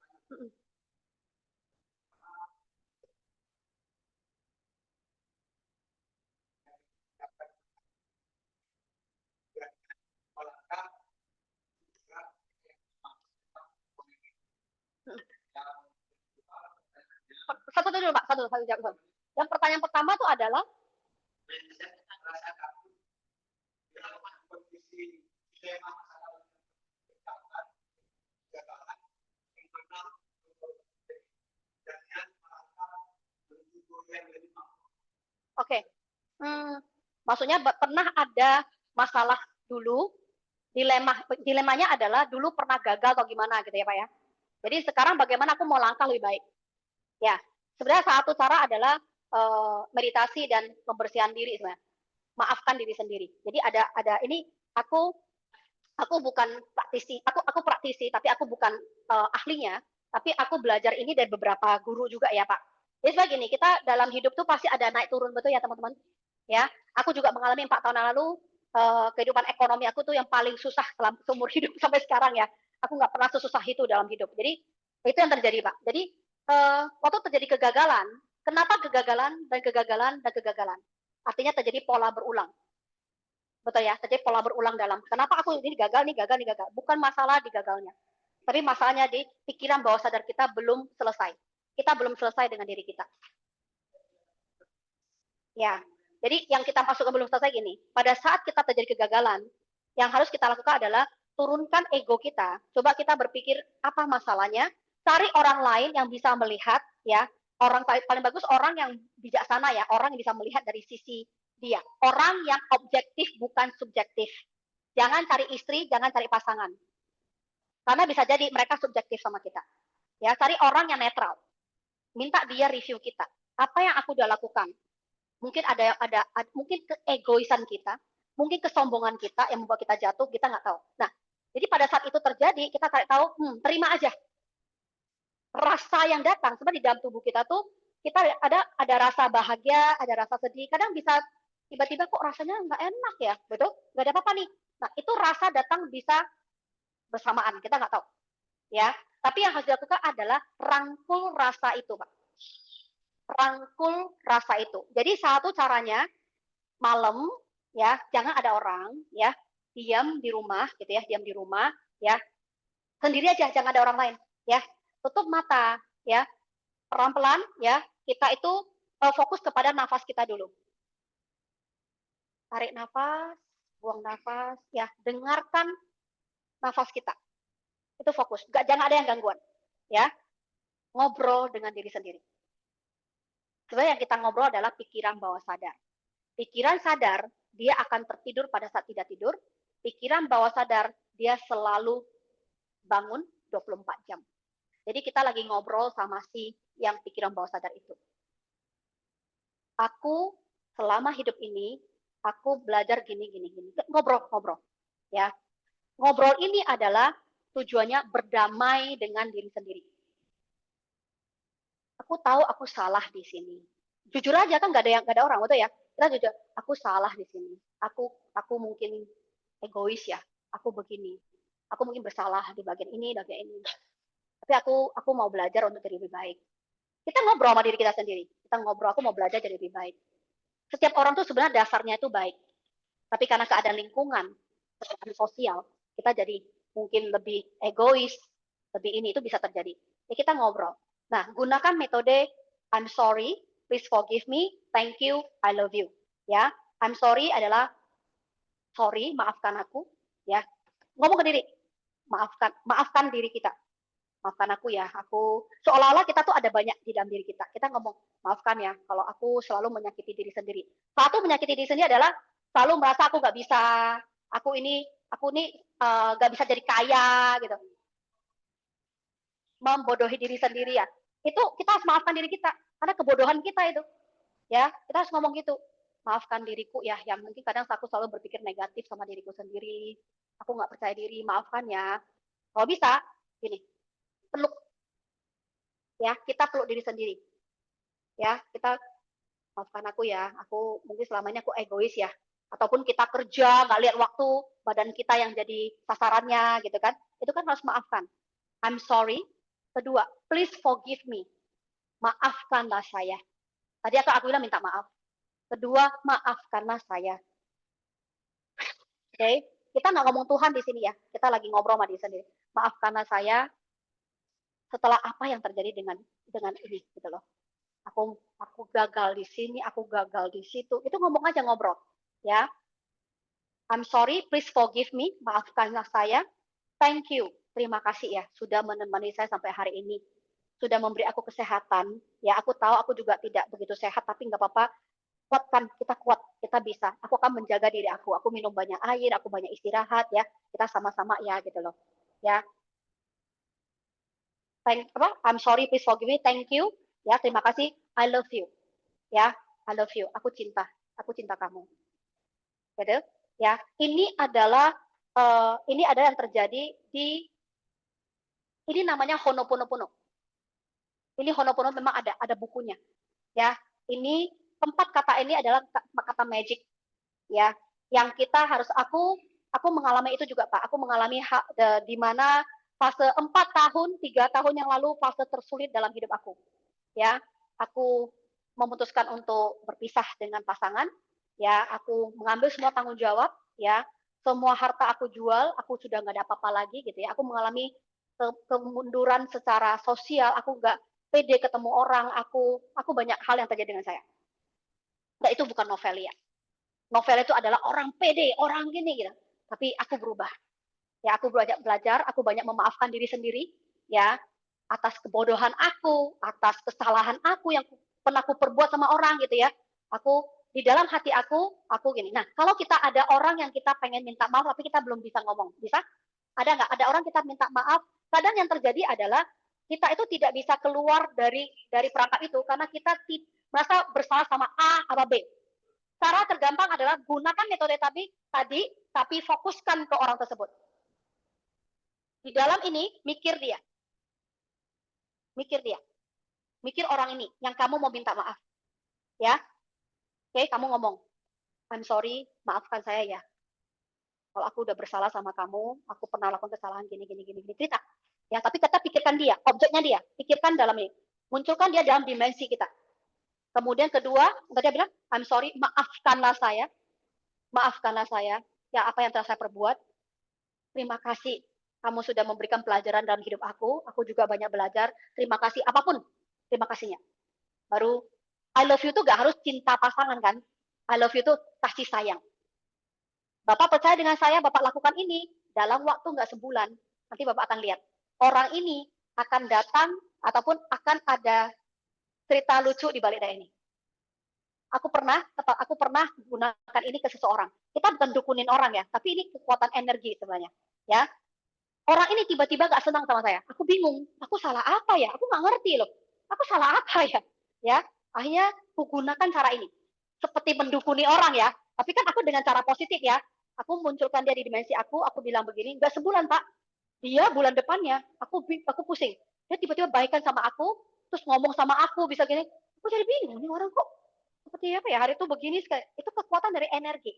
satu dulu Pak, satu jawab. Yang pertanyaan pertama tuh adalah oke. Maksudnya pernah ada masalah dulu, dilemanya adalah dulu pernah gagal atau gimana gitu ya Pak ya. Jadi sekarang bagaimana aku mau langkah lebih baik. Ya, sebenarnya satu cara adalah meditasi dan pembersihan diri sebenarnya. Maafkan diri sendiri. Jadi ada ini aku bukan praktisi, aku praktisi tapi aku bukan ahlinya, tapi aku belajar ini dari beberapa guru juga ya Pak. Jadi seperti gini, kita dalam hidup tuh pasti ada naik turun, betul ya teman-teman? Ya, aku juga mengalami 4 tahun yang lalu kehidupan ekonomi aku tuh yang paling susah selama seumur hidup sampai sekarang ya. Aku nggak pernah sesusah itu dalam hidup. Jadi itu yang terjadi Pak. Jadi waktu terjadi kegagalan, kenapa kegagalan dan kegagalan dan kegagalan? Artinya terjadi pola berulang. Betul ya, terjadi pola berulang dalam. Kenapa aku ini gagal, nih gagal, nih gagal. Bukan masalah di gagalnya. Tapi masalahnya di pikiran bawah sadar kita belum selesai. Kita belum selesai dengan diri kita. Ya, jadi yang kita masukkan belum selesai gini. Pada saat kita terjadi kegagalan, yang harus kita lakukan adalah turunkan ego kita. Coba kita berpikir apa masalahnya. Cari orang lain yang bisa melihat, ya. Orang paling bagus orang yang bijaksana ya, orang yang bisa melihat dari sisi dia. Orang yang objektif bukan subjektif. Jangan cari istri, jangan cari pasangan. Karena bisa jadi mereka subjektif sama kita. Ya, cari orang yang netral. Minta dia review kita. Apa yang aku udah lakukan? Mungkin ada mungkin keegoisan kita, mungkin kesombongan kita yang membuat kita jatuh, kita nggak tahu. Nah, jadi pada saat itu terjadi, kita tahu, terima aja. Rasa yang datang, sebenarnya di dalam tubuh kita tuh, kita ada rasa bahagia, ada rasa sedih, kadang bisa tiba-tiba kok rasanya nggak enak ya, betul? Nggak ada apa-apa nih. Nah, itu rasa datang bisa bersamaan, kita nggak tahu. Ya, tapi yang harus dilakukan adalah rangkul rasa itu, Pak. Rangkul rasa itu. Jadi satu caranya, malam, ya, jangan ada orang, ya, diam di rumah, gitu ya, diam di rumah, ya, sendiri aja, jangan ada orang lain, ya, tutup mata, ya, pelan-pelan, ya, kita itu fokus kepada nafas kita dulu. Tarik nafas, buang nafas, ya, dengarkan nafas kita. Itu fokus, jangan ada yang gangguan, ya, ngobrol dengan diri sendiri. Sebenarnya yang kita ngobrol adalah pikiran bawah sadar. Pikiran sadar, dia akan tertidur pada saat tidak tidur. Pikiran bawah sadar, dia selalu bangun 24 jam. Jadi kita lagi ngobrol sama si yang pikiran bawah sadar itu. Aku selama hidup ini, aku belajar gini. Ngobrol. Ya. Ngobrol ini adalah tujuannya berdamai dengan diri sendiri. Aku tahu aku salah di sini. Jujur aja kan nggak ada orang, betul ya? Kita jujur, aku salah di sini. Aku mungkin egois ya. Aku begini. Aku mungkin bersalah di bagian ini. Tapi aku mau belajar untuk jadi lebih baik. Kita ngobrol sama diri kita sendiri. Kita ngobrol, aku mau belajar jadi lebih baik. Setiap orang tuh sebenarnya dasarnya itu baik. Tapi karena keadaan lingkungan, keadaan sosial, kita jadi mungkin lebih egois, lebih ini, itu bisa terjadi. Ya kita ngobrol. Nah, gunakan metode I'm sorry, please forgive me, thank you, I love you. Ya, I'm sorry adalah sorry, maafkan aku, ya. Ngomong ke diri, maafkan diri kita. Maafkan aku ya, aku seolah-olah kita tuh ada banyak di dalam diri kita. Kita ngomong, maafkan ya, kalau aku selalu menyakiti diri sendiri. Satu, menyakiti diri sendiri adalah selalu merasa aku nggak bisa, aku ini nggak bisa jadi kaya gitu. Membodohi diri sendiri ya. Itu kita harus maafkan diri kita, karena kebodohan kita itu. Ya, kita harus ngomong gitu. Maafkan diriku ya, yang mungkin kadang aku selalu berpikir negatif sama diriku sendiri. Aku nggak percaya diri, maafkan ya. Kalau bisa, gini, peluk. Ya, kita peluk diri sendiri. Ya, kita maafkan aku ya. Aku mungkin selama ini aku egois ya. Ataupun kita kerja, nggak lihat waktu, badan kita yang jadi sasarannya gitu kan. Itu kan harus maafkan. I'm sorry. Kedua, please forgive me. Maafkanlah saya. Tadi aku bilang minta maaf. Kedua, maafkanlah saya. Oke, okay? Kita nggak ngomong Tuhan di sini ya. Kita lagi ngobrol sama diri sendiri. Maafkanlah saya setelah apa yang terjadi dengan ini gitu loh. Aku gagal di sini, aku gagal di situ. Itu ngomong aja, ngobrol, ya. I'm sorry, please forgive me, maafkanlah saya. Thank you, terima kasih ya sudah menemani saya sampai hari ini, sudah memberi aku kesehatan. Ya, aku tahu aku juga tidak begitu sehat, tapi nggak apa-apa. Kuatkan, kita kuat, kita bisa. Aku akan menjaga diri aku. Aku minum banyak air, aku banyak istirahat, ya. Kita sama-sama ya, gitu loh. Ya, I'm sorry, please forgive me, thank you. Ya, terima kasih, I love you. Ya, I love you. Aku cinta kamu. Gitu. Ya, ini adalah yang terjadi di ini namanya Honoponopono. Ini Honopono memang ada bukunya. Ya, ini empat kata ini adalah kata magic, ya, yang kita harus aku mengalami itu juga, Pak. Aku mengalami di mana fase 4 tahun, 3 tahun yang lalu fase tersulit dalam hidup aku. Ya, aku memutuskan untuk berpisah dengan pasangan. Ya, aku mengambil semua tanggung jawab. Ya, semua harta aku jual. Aku sudah nggak ada apa-apa lagi, gitu ya. Aku mengalami kemunduran secara sosial. Aku nggak pede ketemu orang. Aku banyak hal yang terjadi dengan saya. Nah, itu bukan Novelia. Novel itu adalah orang pede, orang gini gitu. Tapi aku berubah. Ya, aku belajar, aku banyak memaafkan diri sendiri, ya, atas kebodohan aku, atas kesalahan aku yang pernah aku perbuat sama orang gitu ya. Aku di dalam hati aku gini. Nah, kalau kita ada orang yang kita pengen minta maaf tapi kita belum bisa ngomong, bisa? Ada nggak? Ada orang kita minta maaf, kadang yang terjadi adalah kita itu tidak bisa keluar dari perangkap itu karena kita merasa bersalah sama A atau B. Cara tergampang adalah gunakan metode tadi, tapi fokuskan ke orang tersebut. Di dalam ini, mikir dia. Mikir orang ini yang kamu mau minta maaf. Ya, oke, kamu ngomong, I'm sorry, maafkan saya ya. Kalau aku udah bersalah sama kamu, aku pernah lakukan kesalahan gini, cerita. Ya, tapi kita pikirkan dia, objeknya dia, pikirkan dalam ini. Munculkan dia dalam dimensi kita. Kemudian kedua, dia bilang, I'm sorry, maafkanlah saya, ya apa yang telah saya perbuat. Terima kasih, kamu sudah memberikan pelajaran dalam hidup aku juga banyak belajar, terima kasih, apapun, terima kasihnya. Baru, I love you itu gak harus cinta pasangan kan, I love you itu kasih sayang. Bapak percaya dengan saya, Bapak lakukan ini, dalam waktu nggak sebulan, nanti Bapak akan lihat, orang ini akan datang, ataupun akan ada cerita lucu di balik ini. Aku pernah gunakan ini ke seseorang. Kita bukan dukunin orang ya, tapi ini kekuatan energi sebenarnya. Ya, orang ini tiba-tiba gak senang sama saya. Aku bingung, aku salah apa ya? Aku nggak ngerti loh. Aku salah apa ya? Ya, akhirnya aku gunakan cara ini. Seperti mendukuni orang ya. Tapi kan aku dengan cara positif ya. Aku munculkan dia di dimensi aku bilang begini, nggak sebulan Pak. Dia bulan depannya, aku pusing. Dia tiba-tiba baikan sama aku, terus ngomong sama aku, bisa gini. Aku jadi bingung, ini orang kok seperti apa ya, hari itu begini, itu kekuatan dari energi.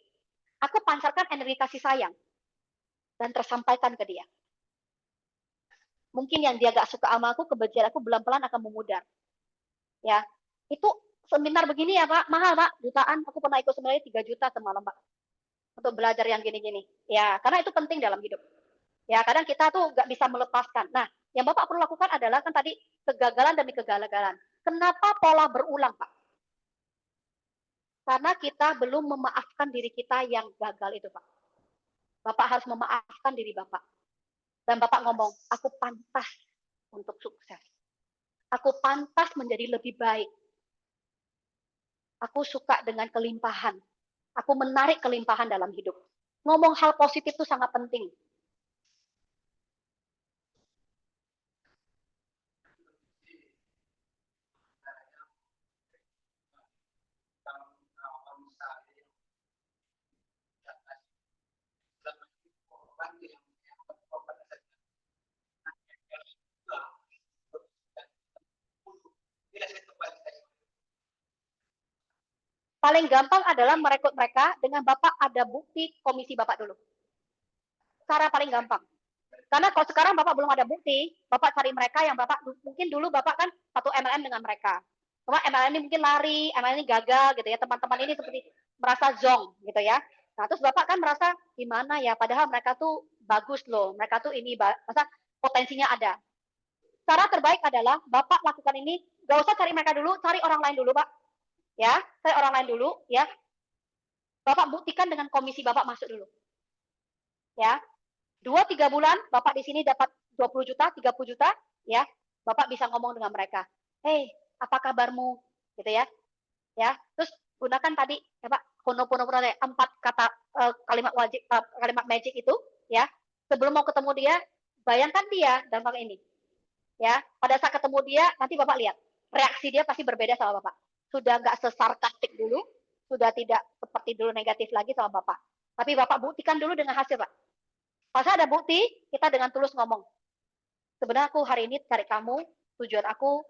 Aku pancarkan energi kasih sayang dan tersampaikan ke dia. Mungkin yang dia gak suka sama aku, kebencian aku pelan-pelan akan memudar. Ya, itu seminar begini ya Pak, mahal Pak, jutaan. Aku pernah ikut sebenarnya 3 juta semalam Pak, untuk belajar yang gini-gini. Ya, karena itu penting dalam hidup. Ya, kadang kita tuh gak bisa melepaskan. Nah, yang Bapak perlu lakukan adalah kan tadi kegagalan demi kegagalan. Kenapa pola berulang Pak? Karena kita belum memaafkan diri kita yang gagal itu Pak. Bapak harus memaafkan diri Bapak. Dan Bapak ngomong, aku pantas untuk sukses. Aku pantas menjadi lebih baik. Aku suka dengan kelimpahan. Aku menarik kelimpahan dalam hidup. Ngomong hal positif itu sangat penting. Paling gampang adalah merekrut mereka dengan Bapak ada bukti komisi Bapak dulu. Cara paling gampang. Karena kalau sekarang Bapak belum ada bukti, Bapak cari mereka yang Bapak, mungkin dulu Bapak kan satu MLM dengan mereka. Cuma MLM ini mungkin lari, MLM ini gagal gitu ya, teman-teman ini seperti merasa zong gitu ya. Nah, terus Bapak kan merasa gimana ya, padahal mereka tuh bagus loh, mereka tuh ini, masa potensinya ada. cara terbaik adalah Bapak lakukan ini, gak usah cari mereka dulu, cari orang lain dulu, Pak. Ya, cari orang lain dulu, ya. Bapak buktikan dengan komisi Bapak masuk dulu. Ya, 2-3 bulan Bapak di sini dapat 20 juta, 30 juta, ya. Bapak bisa ngomong dengan mereka. Hey, apa kabarmu? Gitu ya. Ya, terus gunakan tadi ya Pak, honoponopono 4 kata kalimat wajib kalimat magic itu, ya. Sebelum mau ketemu dia, bayangkan dia dalam hal ini. Ya, pada saat ketemu dia, nanti Bapak lihat, reaksi dia pasti berbeda sama Bapak. Sudah nggak sesarkastik dulu, sudah tidak seperti dulu negatif lagi sama Bapak. Tapi Bapak buktikan dulu dengan hasil, Pak. Pas ada bukti, kita dengan tulus ngomong. Sebenarnya aku hari ini cari kamu, tujuan aku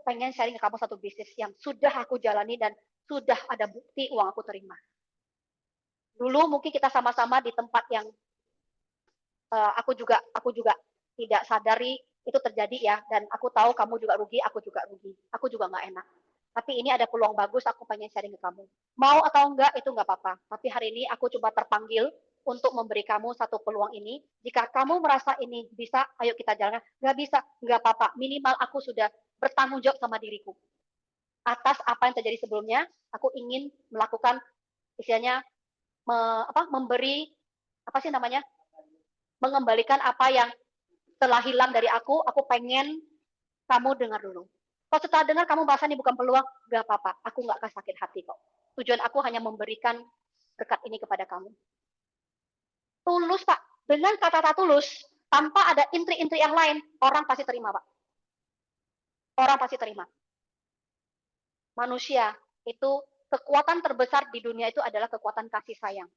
pengen sharing ke kamu satu bisnis yang sudah aku jalani dan sudah ada bukti uang aku terima. Dulu mungkin kita sama-sama di tempat yang aku juga tidak sadari itu terjadi ya, dan aku tahu kamu juga rugi, aku juga nggak enak. Tapi ini ada peluang bagus, aku pengen sharing ke kamu. Mau atau enggak itu nggak apa-apa. Tapi hari ini aku coba terpanggil untuk memberi kamu satu peluang ini. Jika kamu merasa ini bisa, ayo kita jalankan. Nggak bisa, nggak apa-apa. Minimal aku sudah bertanggung jawab sama diriku. Atas apa yang terjadi sebelumnya, aku ingin melakukan istilahnya memberi apa sih namanya? Mengembalikan apa yang telah hilang dari aku pengen kamu dengar dulu. Kalau setelah dengar kamu bahasa ini bukan peluang, gak apa-apa. Aku gak akan sakit hati kok. Tujuan aku hanya memberikan berkat ini kepada kamu. Tulus, Pak. Dengan kata-kata tulus, tanpa ada intri-intri yang lain, orang pasti terima, Pak. Orang pasti terima. Manusia itu kekuatan terbesar di dunia itu adalah kekuatan kasih sayang.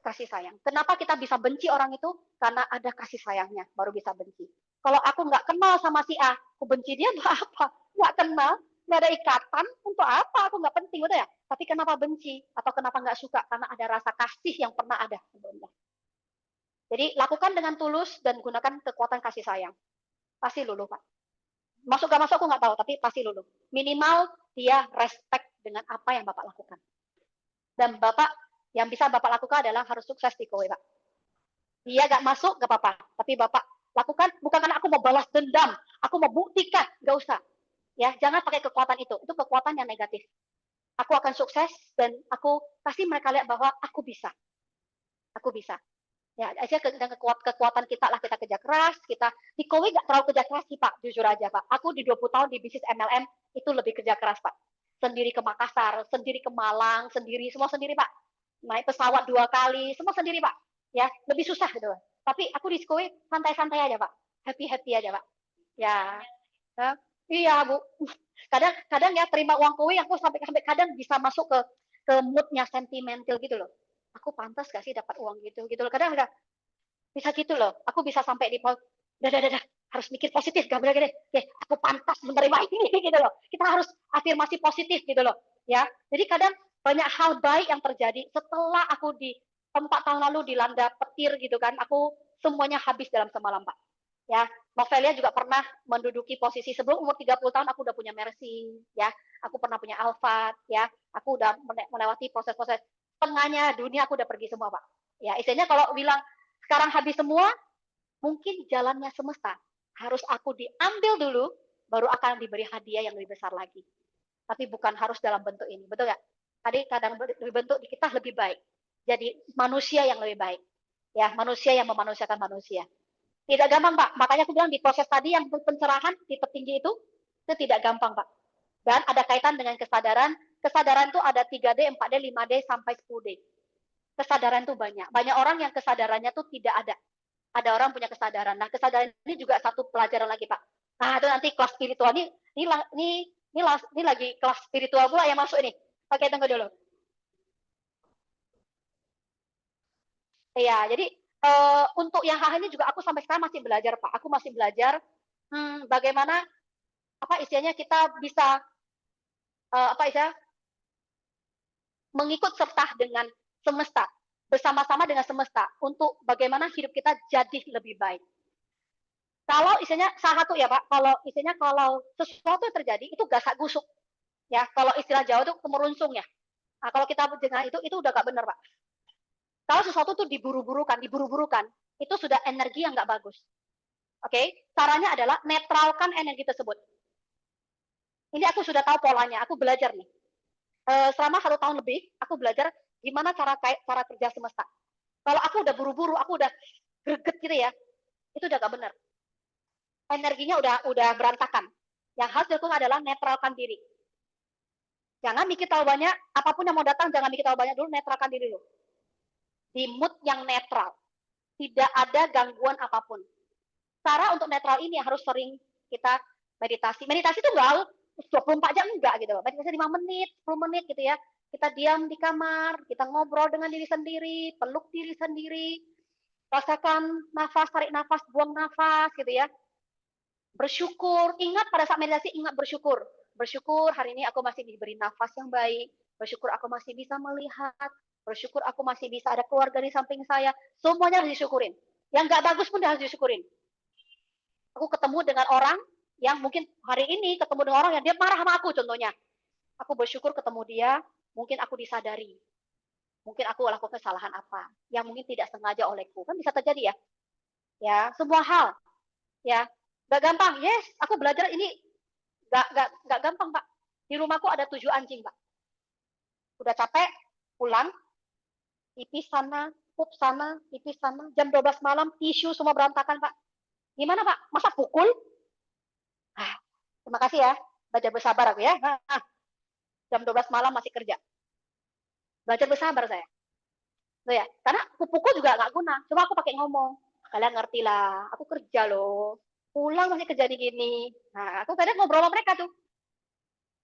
Kasih sayang. Kenapa kita bisa benci orang itu? Karena ada kasih sayangnya, baru bisa benci. Kalau aku nggak kenal sama si A, aku benci dia untuk apa? Nggak kenal, nggak ada ikatan, untuk apa? Aku nggak penting, udah ya. Tapi kenapa benci? Atau kenapa nggak suka? Karena ada rasa kasih yang pernah ada sebelumnya. Jadi lakukan dengan tulus dan gunakan kekuatan kasih sayang. Pasti luluh, Pak. Masuk gak masuk aku nggak tahu, tapi pasti luluh. Minimal dia respect dengan apa yang Bapak lakukan. Dan Bapak, yang bisa Bapak lakukan adalah harus sukses di kowe, Pak. Dia gak masuk, gak apa-apa. Tapi Bapak lakukan, bukan karena aku mau balas dendam, aku mau buktikan, gak usah. Ya, jangan pakai kekuatan itu kekuatan yang negatif. Aku akan sukses dan aku kasih mereka lihat bahwa aku bisa. Aku bisa. Ya, aja dengan kekuatan kita lah, kita kerja keras, kita di kowe gak terlalu kerja keras sih Pak, jujur aja Pak. Aku di 20 tahun di bisnis MLM itu lebih kerja keras Pak. Sendiri ke Makassar, sendiri ke Malang, sendiri, semua sendiri Pak. Naik pesawat 2 kali, semua sendiri Pak. Ya, lebih susah gitu. Tapi aku di kowe santai-santai aja Pak. Happy-happy aja Pak. Ya. Ya. Iya Bu. Kadang ya terima uang kowe aku sampai kadang bisa masuk ke moodnya sentimental gitu loh. Aku pantas gak sih dapat uang gitu loh. Kadang ada bisa gitu loh. Aku bisa sampai di dah harus mikir positif gak boleh gede. Ya, aku pantas menerima ini gitu loh. Kita harus afirmasi positif gitu loh. Ya. Jadi kadang banyak hal baik yang terjadi setelah aku di 4 tahun lalu dilanda petir gitu kan. Aku semuanya habis dalam semalam, Pak. Ya, Novelia juga pernah menduduki posisi sebelum umur 30 tahun aku udah punya Mercy, ya. Aku pernah punya Alphard, ya. Aku udah melewati proses-proses tengahnya dunia aku udah pergi semua, Pak. Ya, istilahnya kalau bilang sekarang habis semua, mungkin jalannya semesta harus aku diambil dulu baru akan diberi hadiah yang lebih besar lagi. Tapi bukan harus dalam bentuk ini, betul nggak? Tadi kadang bentuk kita lebih baik. Jadi manusia yang lebih baik. Ya, manusia yang memanusiakan manusia. Tidak gampang, Pak. Makanya aku bilang di proses tadi yang pencerahan di petinggi itu tidak gampang, Pak. Dan ada kaitan dengan kesadaran. Kesadaran itu ada 3D, 4D, 5D, sampai 10D. Kesadaran itu banyak. Banyak orang yang kesadarannya itu tidak ada. Ada orang punya kesadaran. Nah, kesadaran ini juga satu pelajaran lagi, Pak. Nah, itu nanti kelas spiritual. Ini lagi kelas spiritual pula yang masuk ini. Oke, tunggu dulu. Iya, jadi untuk yang hal ini juga aku sampai sekarang masih belajar, Pak. Aku masih belajar bagaimana apa istilahnya kita bisa apa istilah mengikut serta dengan semesta, bersama-sama dengan semesta untuk bagaimana hidup kita jadi lebih baik. Kalau istilahnya salah satu ya Pak, kalau sesuatu yang terjadi itu gasak gusuk, ya. Kalau istilah Jawa itu kemerunsung ya. Nah, kalau kita dengar itu udah gak benar Pak. Kalau sesuatu itu diburu-burukan, itu sudah energi yang nggak bagus. Oke, caranya adalah netralkan energi tersebut. Ini aku sudah tahu polanya, aku belajar nih. Selama 1 tahun lebih, aku belajar gimana cara kerja semesta. Kalau aku udah buru-buru, aku udah greget gitu ya, itu udah gak benar. Energinya udah berantakan. Yang harus dilakukan adalah netralkan diri. Jangan mikir terlalu banyak, apapun yang mau datang jangan mikir terlalu banyak dulu, netralkan diri dulu. Di mood yang netral. Tidak ada gangguan apapun. Cara untuk netral ini harus sering kita meditasi. Meditasi itu enggak 24 jam enggak gitu. Meditasi 5 menit, 10 menit gitu ya. Kita diam di kamar, kita ngobrol dengan diri sendiri, peluk diri sendiri, rasakan nafas, tarik nafas, buang nafas gitu ya. Bersyukur, ingat pada saat meditasi, ingat bersyukur. Bersyukur hari ini aku masih diberi nafas yang baik, bersyukur aku masih bisa melihat, bersyukur aku masih bisa ada keluarga di samping saya. Semuanya harus disyukurin. Yang nggak bagus pun harus disyukurin. Aku ketemu dengan orang yang mungkin hari ini ketemu dengan orang yang dia marah sama aku contohnya. Aku bersyukur ketemu dia, mungkin aku disadari. Mungkin aku lakukan kesalahan apa yang mungkin tidak sengaja olehku. Kan bisa terjadi ya. Ya, semua hal. Ya, gak gampang. Yes, aku belajar ini gak gampang, Pak. Di rumahku ada 7 anjing, Pak. Udah capek, pulang, pipis sana, pup sana, pipis sana. Jam 12 malam, tisu semua berantakan, Pak. Gimana, Pak? Masa pukul? Terima kasih ya. Belajar bersabar aku ya. Jam 12 malam masih kerja. Belajar bersabar saya. Tuh ya, karena pukul juga nggak guna. Cuma aku pakai ngomong. Kalian ngerti lah, aku kerja loh. Pulang masih kerja di gini. Nah, aku kadang ngobrol sama mereka tuh.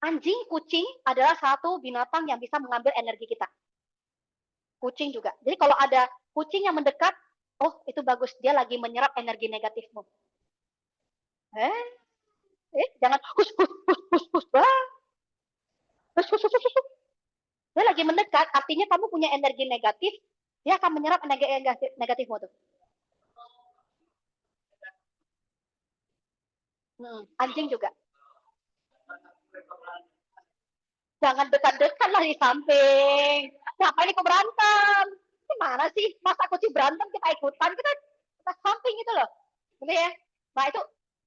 Anjing, kucing adalah satu binatang yang bisa mengambil energi kita. Kucing juga. Jadi kalau ada kucing yang mendekat, oh itu bagus. Dia lagi menyerap energi negatifmu. Jangan hus, hus, hus, hus, hus, hus, hus, hus, hus. Dia lagi mendekat, artinya kamu punya energi negatif, dia akan menyerap energi negatifmu tuh. Anjing juga. Jangan dekat-dekat lah di samping. Ngapain ikut berantem? Gimana sih? Masa kucing berantem kita ikutan? Kita samping gitu loh. Gitu ya. Nah itu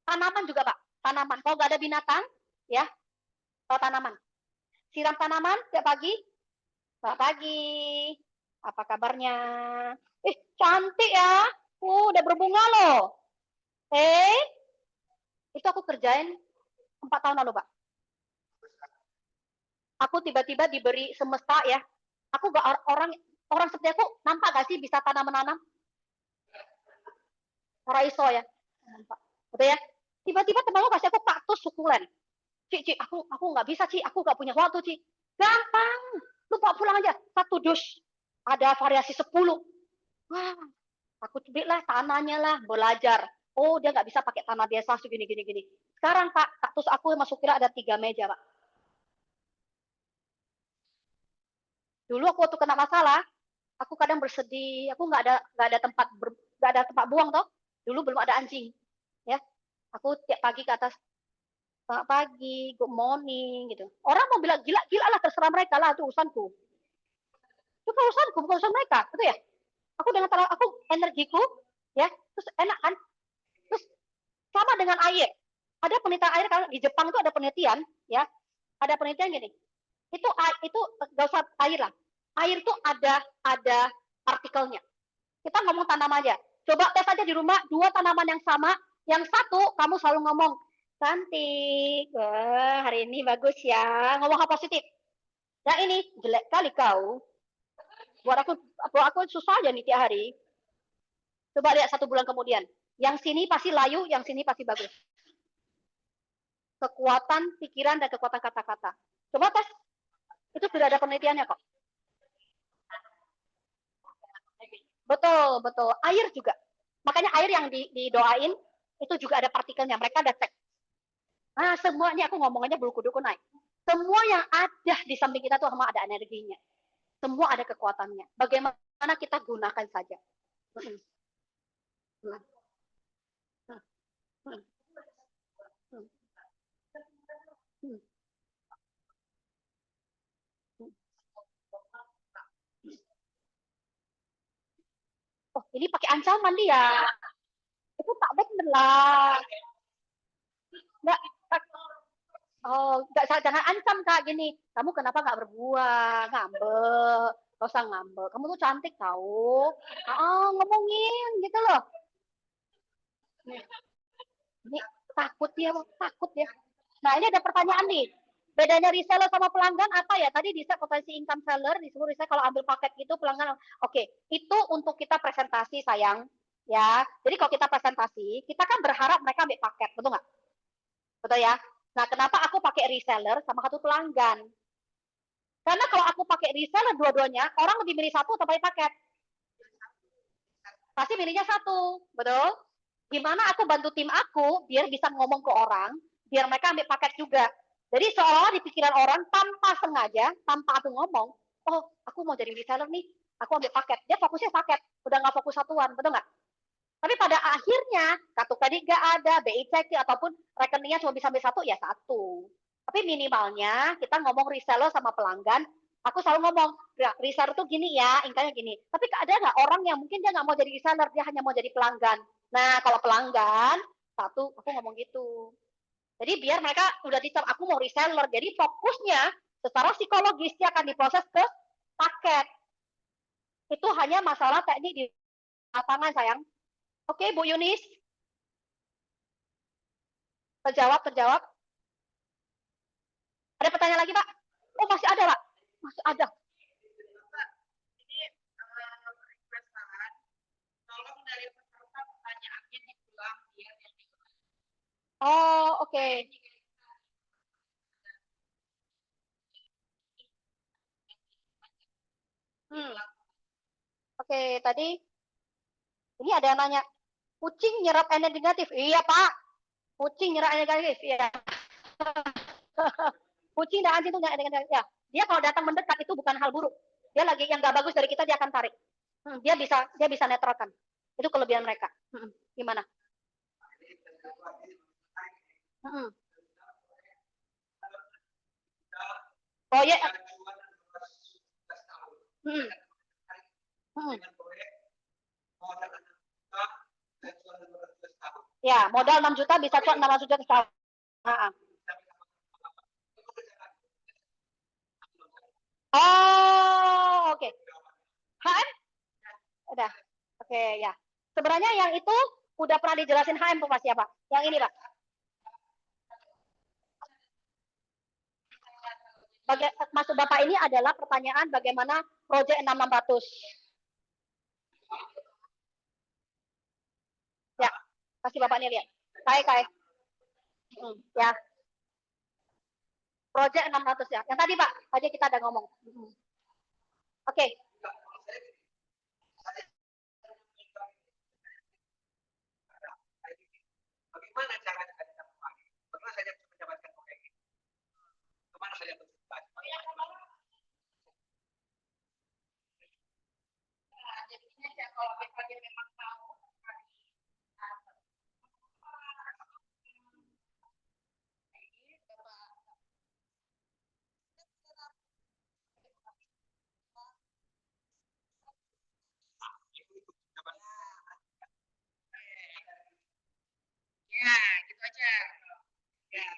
tanaman juga Pak. Tanaman. Kalau nggak ada binatang, ya, kalau tanaman. Siram tanaman tiap pagi. Selamat pagi. Apa kabarnya? Cantik ya. Udah berbunga loh. Itu aku kerjain 4 tahun lalu, Pak. Aku tiba-tiba diberi semesta ya. Aku gak orang seperti aku nampak gak sih bisa tanam menanam? Ora iso ya. Nampak. Betul ya? Tiba-tiba temanku kasih aku kaktus sukulen. Cik, aku nggak bisa, Cik. Aku nggak punya waktu, Cik. Gampang. Lu bawa pulang aja. 1 dus. Ada variasi 10. Wah, aku lah tanahnya lah, belajar. Oh, dia nggak bisa pakai tanah biasa segini gini. Sekarang Pak, kaktus aku masuk kira ada 3 meja, Pak. Dulu aku waktu kena masalah, aku kadang bersedih, aku nggak ada tempat buang toh. Dulu belum ada anjing, ya. Aku tiap pagi ke atas, selamat pagi, good morning, gitu. Orang mau bilang gila lah, terserah mereka lah, itu urusanku. Itu urusanku, bukan urusan mereka, gitu ya. Aku energiku, ya, terus enak kan. Terus sama dengan air. Ada penelitian air, kalau di Jepang itu ada penelitian, ya, ada penelitian gini. Itu nggak usah air lah. Air tuh ada partikelnya. Kita ngomong tanaman aja. Coba tes aja di rumah 2 tanaman yang sama. Yang satu kamu selalu ngomong cantik. Wah, hari ini bagus ya. Ngomong hal positif. Yang ini jelek kali kau. Buat aku susah aja nih tiap hari. Coba lihat 1 bulan kemudian. Yang sini pasti layu, yang sini pasti bagus. Kekuatan pikiran dan kekuatan kata-kata. Coba tes. Itu sudah ada penelitiannya kok. Betul. Air juga. Makanya air yang didoain itu juga ada partikelnya. Mereka ada cek. Nah, semuanya aku ngomongnya bulu kuduku naik. Semua yang ada di samping kita tuh sama ada energinya. Semua ada kekuatannya. Bagaimana kita gunakan saja. Oh, ini pakai ancaman dia. Itu tak bener lah. Nggak, nggak, jangan ancam Kak gini. Kamu kenapa nggak berbuah? Ngambek. Gak usah ngambek. Kamu tuh cantik tahu. Ngomongin gitu loh. Ini takut dia, takut ya. Nah ini ada pertanyaan nih. Bedanya reseller sama pelanggan apa ya? Tadi bisa potensi income seller, disuruh reseller kalau ambil paket itu pelanggan. Oke, itu untuk kita presentasi sayang. Ya, jadi kalau kita presentasi, kita kan berharap mereka ambil paket, betul nggak? Betul ya. Nah, kenapa aku pakai reseller sama satu pelanggan? Karena kalau aku pakai reseller dua-duanya, orang lebih milih satu atau pakai paket? Pasti milihnya satu, betul? Gimana aku bantu tim aku biar bisa ngomong ke orang, biar mereka ambil paket juga. Jadi seolah di pikiran orang tanpa sengaja, tanpa aku ngomong, oh aku mau jadi reseller nih, aku ambil paket. Dia fokusnya paket, udah nggak fokus satuan, betul nggak? Tapi pada akhirnya kartu kredit nggak ada, BI checking ataupun rekeningnya cuma bisa ambil satu, ya satu. Tapi minimalnya kita ngomong reseller sama pelanggan, aku selalu ngomong, ya, reseller tuh gini ya, ingkanya gini. Tapi ada nggak orang yang mungkin dia nggak mau jadi reseller, dia hanya mau jadi pelanggan. Nah, kalau pelanggan, satu, aku ngomong gitu. Jadi biar mereka udah dicap, aku mau reseller. Jadi fokusnya secara psikologis dia akan diproses ke paket. Itu hanya masalah teknik di lapangan, sayang. Oke, Bu Yunis. Terjawab, terjawab. Ada pertanyaan lagi, Pak? Oh, masih ada, Pak. Masih ada. Oh, oke. Okay. Oke, tadi ini ada yang nanya, kucing nyerap energi negatif. Iya, Pak. Kucing nyerap energi negatif. Iya. Kucing dan anjing itu nyerap energi negatif. Ya. Dia kalau datang mendekat itu bukan hal buruk. Dia lagi yang nggak bagus dari kita, dia akan tarik. Dia bisa netralkan. Itu kelebihan mereka. Gimana? Oh ya. Hmm. Hmm. Ya, modal 6 juta bisa cuan 600 juta setahun. Oh, oke. Okay. HM? Udah. Oke, okay, ya. Sebenarnya yang itu udah pernah dijelasin HM tuh Pak siapa? Yang ini, Pak. Maksud Bapak ini adalah pertanyaan bagaimana proyek 6600. Ya, kasih Bapak ini lihat. Kai. Ya. Proyek 600 ya. Yang tadi Pak, tadi kita ada ngomong. Oke. Okay. Bagaimana cara pernah saja mendapatkan proyek ini? Kemana saja ya, gitu aja. Ya.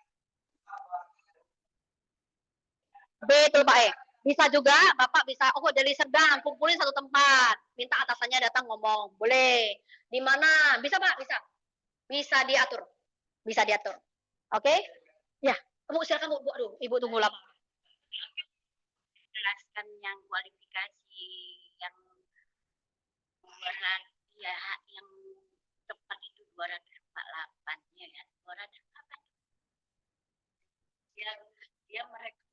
Betul Pak E. Bisa juga Bapak bisa, oh dari sedang, kumpulin satu tempat. Minta atasannya datang ngomong. Boleh. Di mana? Bisa Pak, bisa. Bisa diatur. Bisa diatur. Oke? Okay? Ya. Kamu silakan Bu. Aduh, Ibu tunggu lama. Jelaskan yang kualifikasi, yang ya, yang tepat itu 248 ya. 248. Dia mereka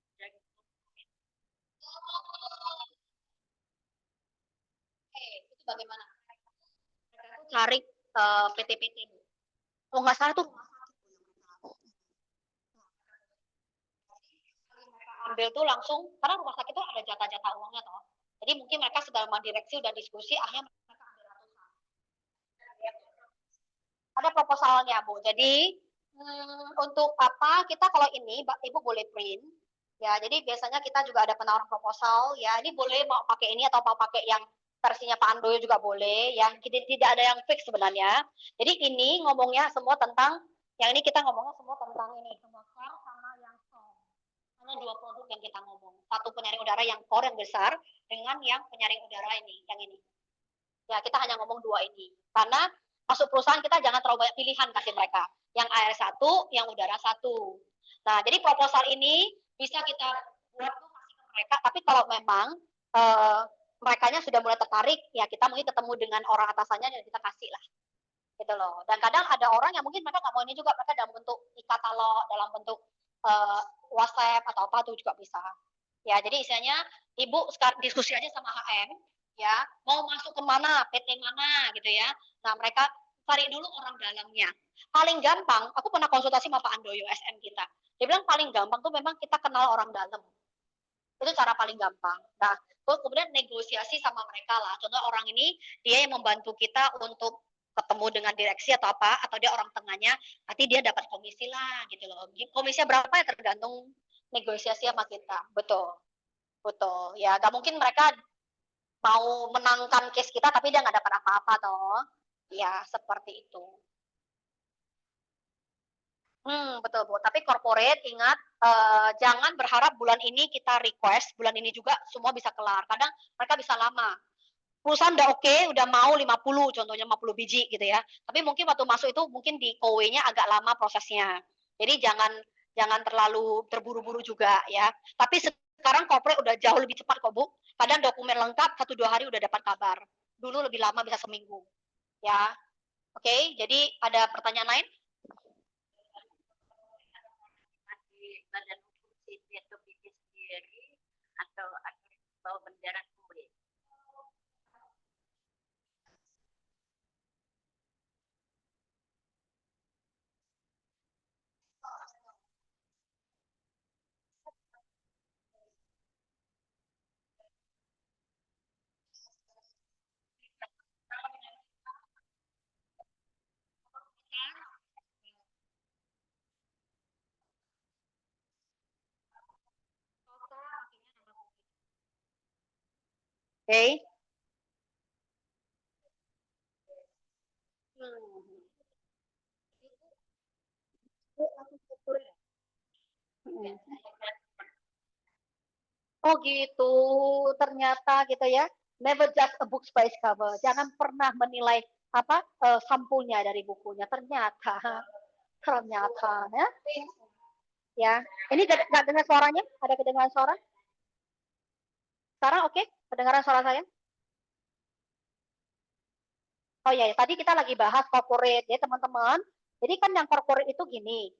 itu bagaimana? Cari PT-PT. Kalau nggak salah tuh ambil tuh langsung, karena rumah sakit itu ada jatah-jatah uangnya toh. Jadi mungkin mereka sedang direksi udah diskusi, akhirnya mereka ambil ratusan. Ada proposalnya Bu. Jadi untuk apa kita kalau ini Ibu boleh print. Ya, jadi biasanya kita juga ada penawaran proposal. Ya, ini boleh mau pakai ini atau mau pakai yang versinya Pak Andoyo juga boleh, ya. Tidak ada yang fix sebenarnya. Jadi ini ngomongnya semua tentang, yang ini kita ngomongnya semua tentang ini, semua core sama yang soft. Hanya dua produk yang kita ngomong. Satu penyaring udara yang core yang besar, dengan yang penyaring udara ini, yang ini. Ya, kita hanya ngomong dua ini. Karena masuk perusahaan kita jangan terlalu banyak pilihan kasih mereka. Yang air satu, yang udara satu. Nah, jadi proposal ini bisa kita buat kasih ke mereka, tapi kalau memang mereka sudah mulai tertarik, ya kita mungkin ketemu dengan orang atasannya dan kita kasih lah. Gitu loh. Dan kadang ada orang yang mungkin mereka nggak mau ini juga, mereka dalam bentuk e-katalog, dalam bentuk WhatsApp atau apa itu juga bisa. Ya, jadi istilahnya Ibu sekarang diskusi aja sama HM, ya, mau masuk ke mana, PT mana gitu ya. Nah, mereka cari dulu orang dalamnya. Paling gampang, aku pernah konsultasi sama Pak Andoyo, SM kita. Dia bilang paling gampang tuh memang kita kenal orang dalam. Itu cara paling gampang. Nah, terus kemudian negosiasi sama mereka lah. Contoh orang ini, dia yang membantu kita untuk ketemu dengan direksi atau apa, atau dia orang tengahnya, nanti dia dapat komisi lah gitu loh. Komisinya berapa ya tergantung negosiasi sama kita. Betul. Betul. Ya, gak mungkin mereka mau menangkan case kita tapi dia nggak dapat apa-apa toh. Ya, seperti itu. Betul Bu. Tapi corporate ingat jangan berharap bulan ini kita request, bulan ini juga semua bisa kelar. Kadang mereka bisa lama. Perusahaan udah oke, udah mau 50 contohnya 50 biji gitu ya. Tapi mungkin waktu masuk itu mungkin di KW-nya agak lama prosesnya. Jadi jangan terlalu terburu-buru juga ya. Tapi sekarang corporate udah jauh lebih cepat kok Bu. Kadang dokumen lengkap 1-2 hari udah dapat kabar. Dulu lebih lama bisa seminggu. Ya. Oke, jadi ada pertanyaan lain? Badan hukum sipil atau sendiri atau bawa bendera kulit. Oke. Oh gitu, ternyata gitu ya. Never judge a book by its cover. Jangan pernah menilai apa sampulnya dari bukunya. Ternyata ya. Ya, ini nggak dengar suaranya? Ada kedengaran suara? Sekarang oke? Kedengaran suara saya? Oh iya, ya. Tadi kita lagi bahas corporate ya teman-teman. Jadi kan yang corporate itu gini,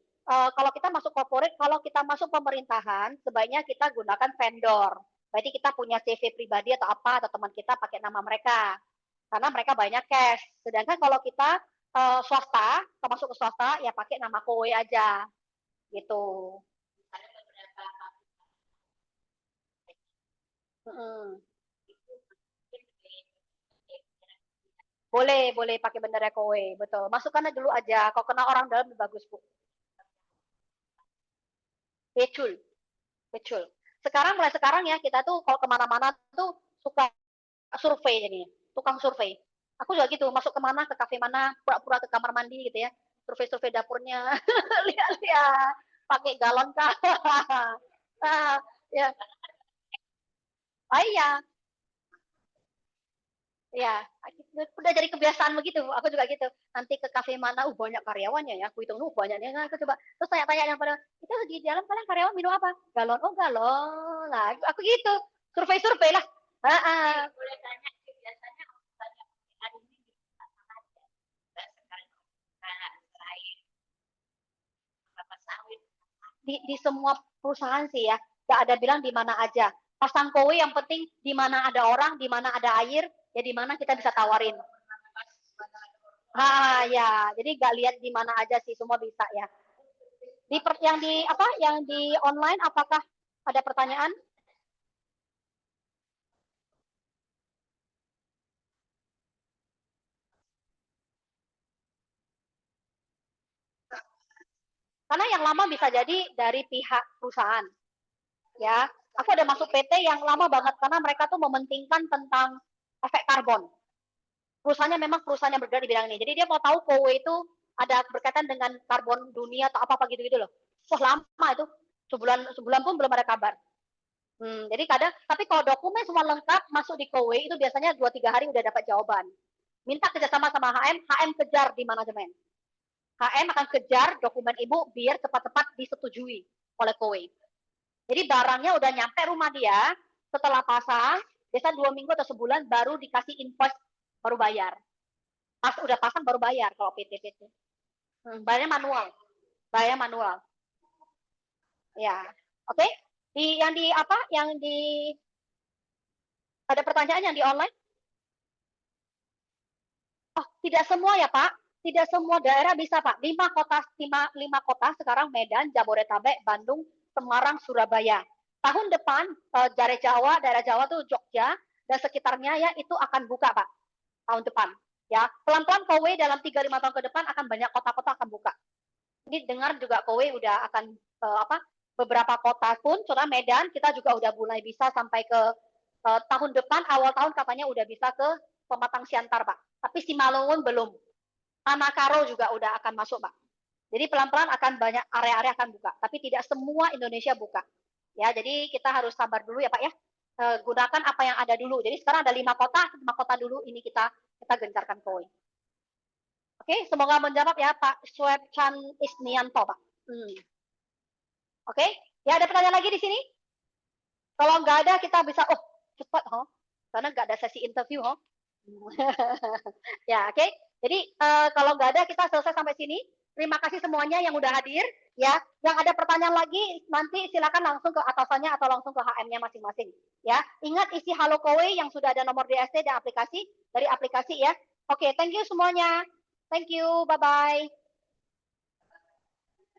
kalau kita masuk corporate, kalau kita masuk pemerintahan, sebaiknya kita gunakan vendor. Berarti kita punya CV pribadi atau apa, atau teman kita pakai nama mereka. Karena mereka banyak cash. Sedangkan kalau kita swasta, kita masuk ke swasta, ya pakai nama kowe aja. Gitu. Hmm. Boleh pakai bendera kowe, betul. Masukkan dulu aja. Kalau kenal orang dalam lebih bagus, Bu. Betul, betul. Mulai sekarang ya, kita tuh kalau kemana-mana tuh suka survei jadinya. Tukang survei. Aku juga gitu, masuk kemana, ke kafe mana, pura-pura ke kamar mandi gitu ya. Survei-survei dapurnya. Lihat-lihat. Pakai galon kah? ah, ya. Oh iya, ya, udah jadi kebiasaan begitu. Aku juga gitu. Nanti ke kafe mana, banyak karyawannya ya. Aku hitung, banyaknya. Nah, aku coba. Terus tanya-tanya yang pada, itu di dalam kalian karyawan minum apa? Galon. Oh, galon. Nah, aku gitu. Survei-survei lah. Boleh tanya, biasanya hari ini di semua perusahaan sih ya, nggak ada bilang di mana aja. Pasang kowe yang penting di mana ada orang, di mana ada air, ya di mana kita bisa tawarin. Ya, jadi nggak lihat di mana aja sih, semua bisa ya. Yang di apa? Yang di online, apakah ada pertanyaan? Karena yang lama bisa jadi dari pihak perusahaan, ya. Aku ada masuk PT yang lama banget karena mereka tuh mementingkan tentang efek karbon. Perusahaannya memang perusahaan yang bergerak di bidang ini. Jadi dia mau tahu Kowe itu ada berkaitan dengan karbon dunia atau apa-apa gitu-gitu loh. Wah lama itu, sebulan pun belum ada kabar. Jadi kadang, tapi kalau dokumen semua lengkap masuk di Kowe itu biasanya 2-3 hari udah dapat jawaban. Minta kerjasama sama HM, HM kejar di manajemen. HM akan kejar dokumen ibu biar cepat-cepat disetujui oleh Kowe. Jadi barangnya udah nyampe rumah dia, setelah pasang, biasa 2 minggu atau sebulan baru dikasih invoice, baru bayar. Pas udah pasang baru bayar kalau PT-PT. Bayarnya manual. Bayar manual. Ya, oke. Okay? Yang di apa? Yang di ada pertanyaan yang di online? Oh, tidak semua ya Pak. Tidak semua daerah bisa Pak. 5 kota sekarang Medan, Jabodetabek, Bandung, Semarang, Surabaya. Tahun depan daerah Jawa tuh Jogja dan sekitarnya ya itu akan buka Pak. Tahun depan. Ya, pelan-pelan Kowe dalam 3-5 tahun ke depan akan banyak kota-kota akan buka. Ini dengar juga Kowe udah akan beberapa kota pun, contoh Medan kita juga udah mulai bisa sampai ke tahun depan, awal tahun katanya udah bisa ke Pematang Siantar Pak. Tapi Simalungun belum. Tanah Karo juga udah akan masuk Pak. Jadi pelan-pelan akan banyak area-area akan buka. Tapi tidak semua Indonesia buka. Ya, jadi kita harus sabar dulu ya Pak ya. Gunakan apa yang ada dulu. Jadi sekarang ada 5 kota dulu ini kita gencarkan Kowe. Oke, semoga menjawab ya Pak Swepchan Isnianto Pak. Oke, ya ada pertanyaan lagi di sini? Kalau nggak ada kita bisa, cepat, karena nggak ada sesi interview, ya, oke. Jadi kalau nggak ada kita selesai sampai sini. Terima kasih semuanya yang udah hadir. Ya, yang ada pertanyaan lagi nanti silakan langsung ke atasannya atau langsung ke HM-nya masing-masing. Ya, ingat isi Halo Kowe yang sudah ada nomor DST dan aplikasi dari aplikasi ya. Oke, thank you semuanya. Thank you, bye bye.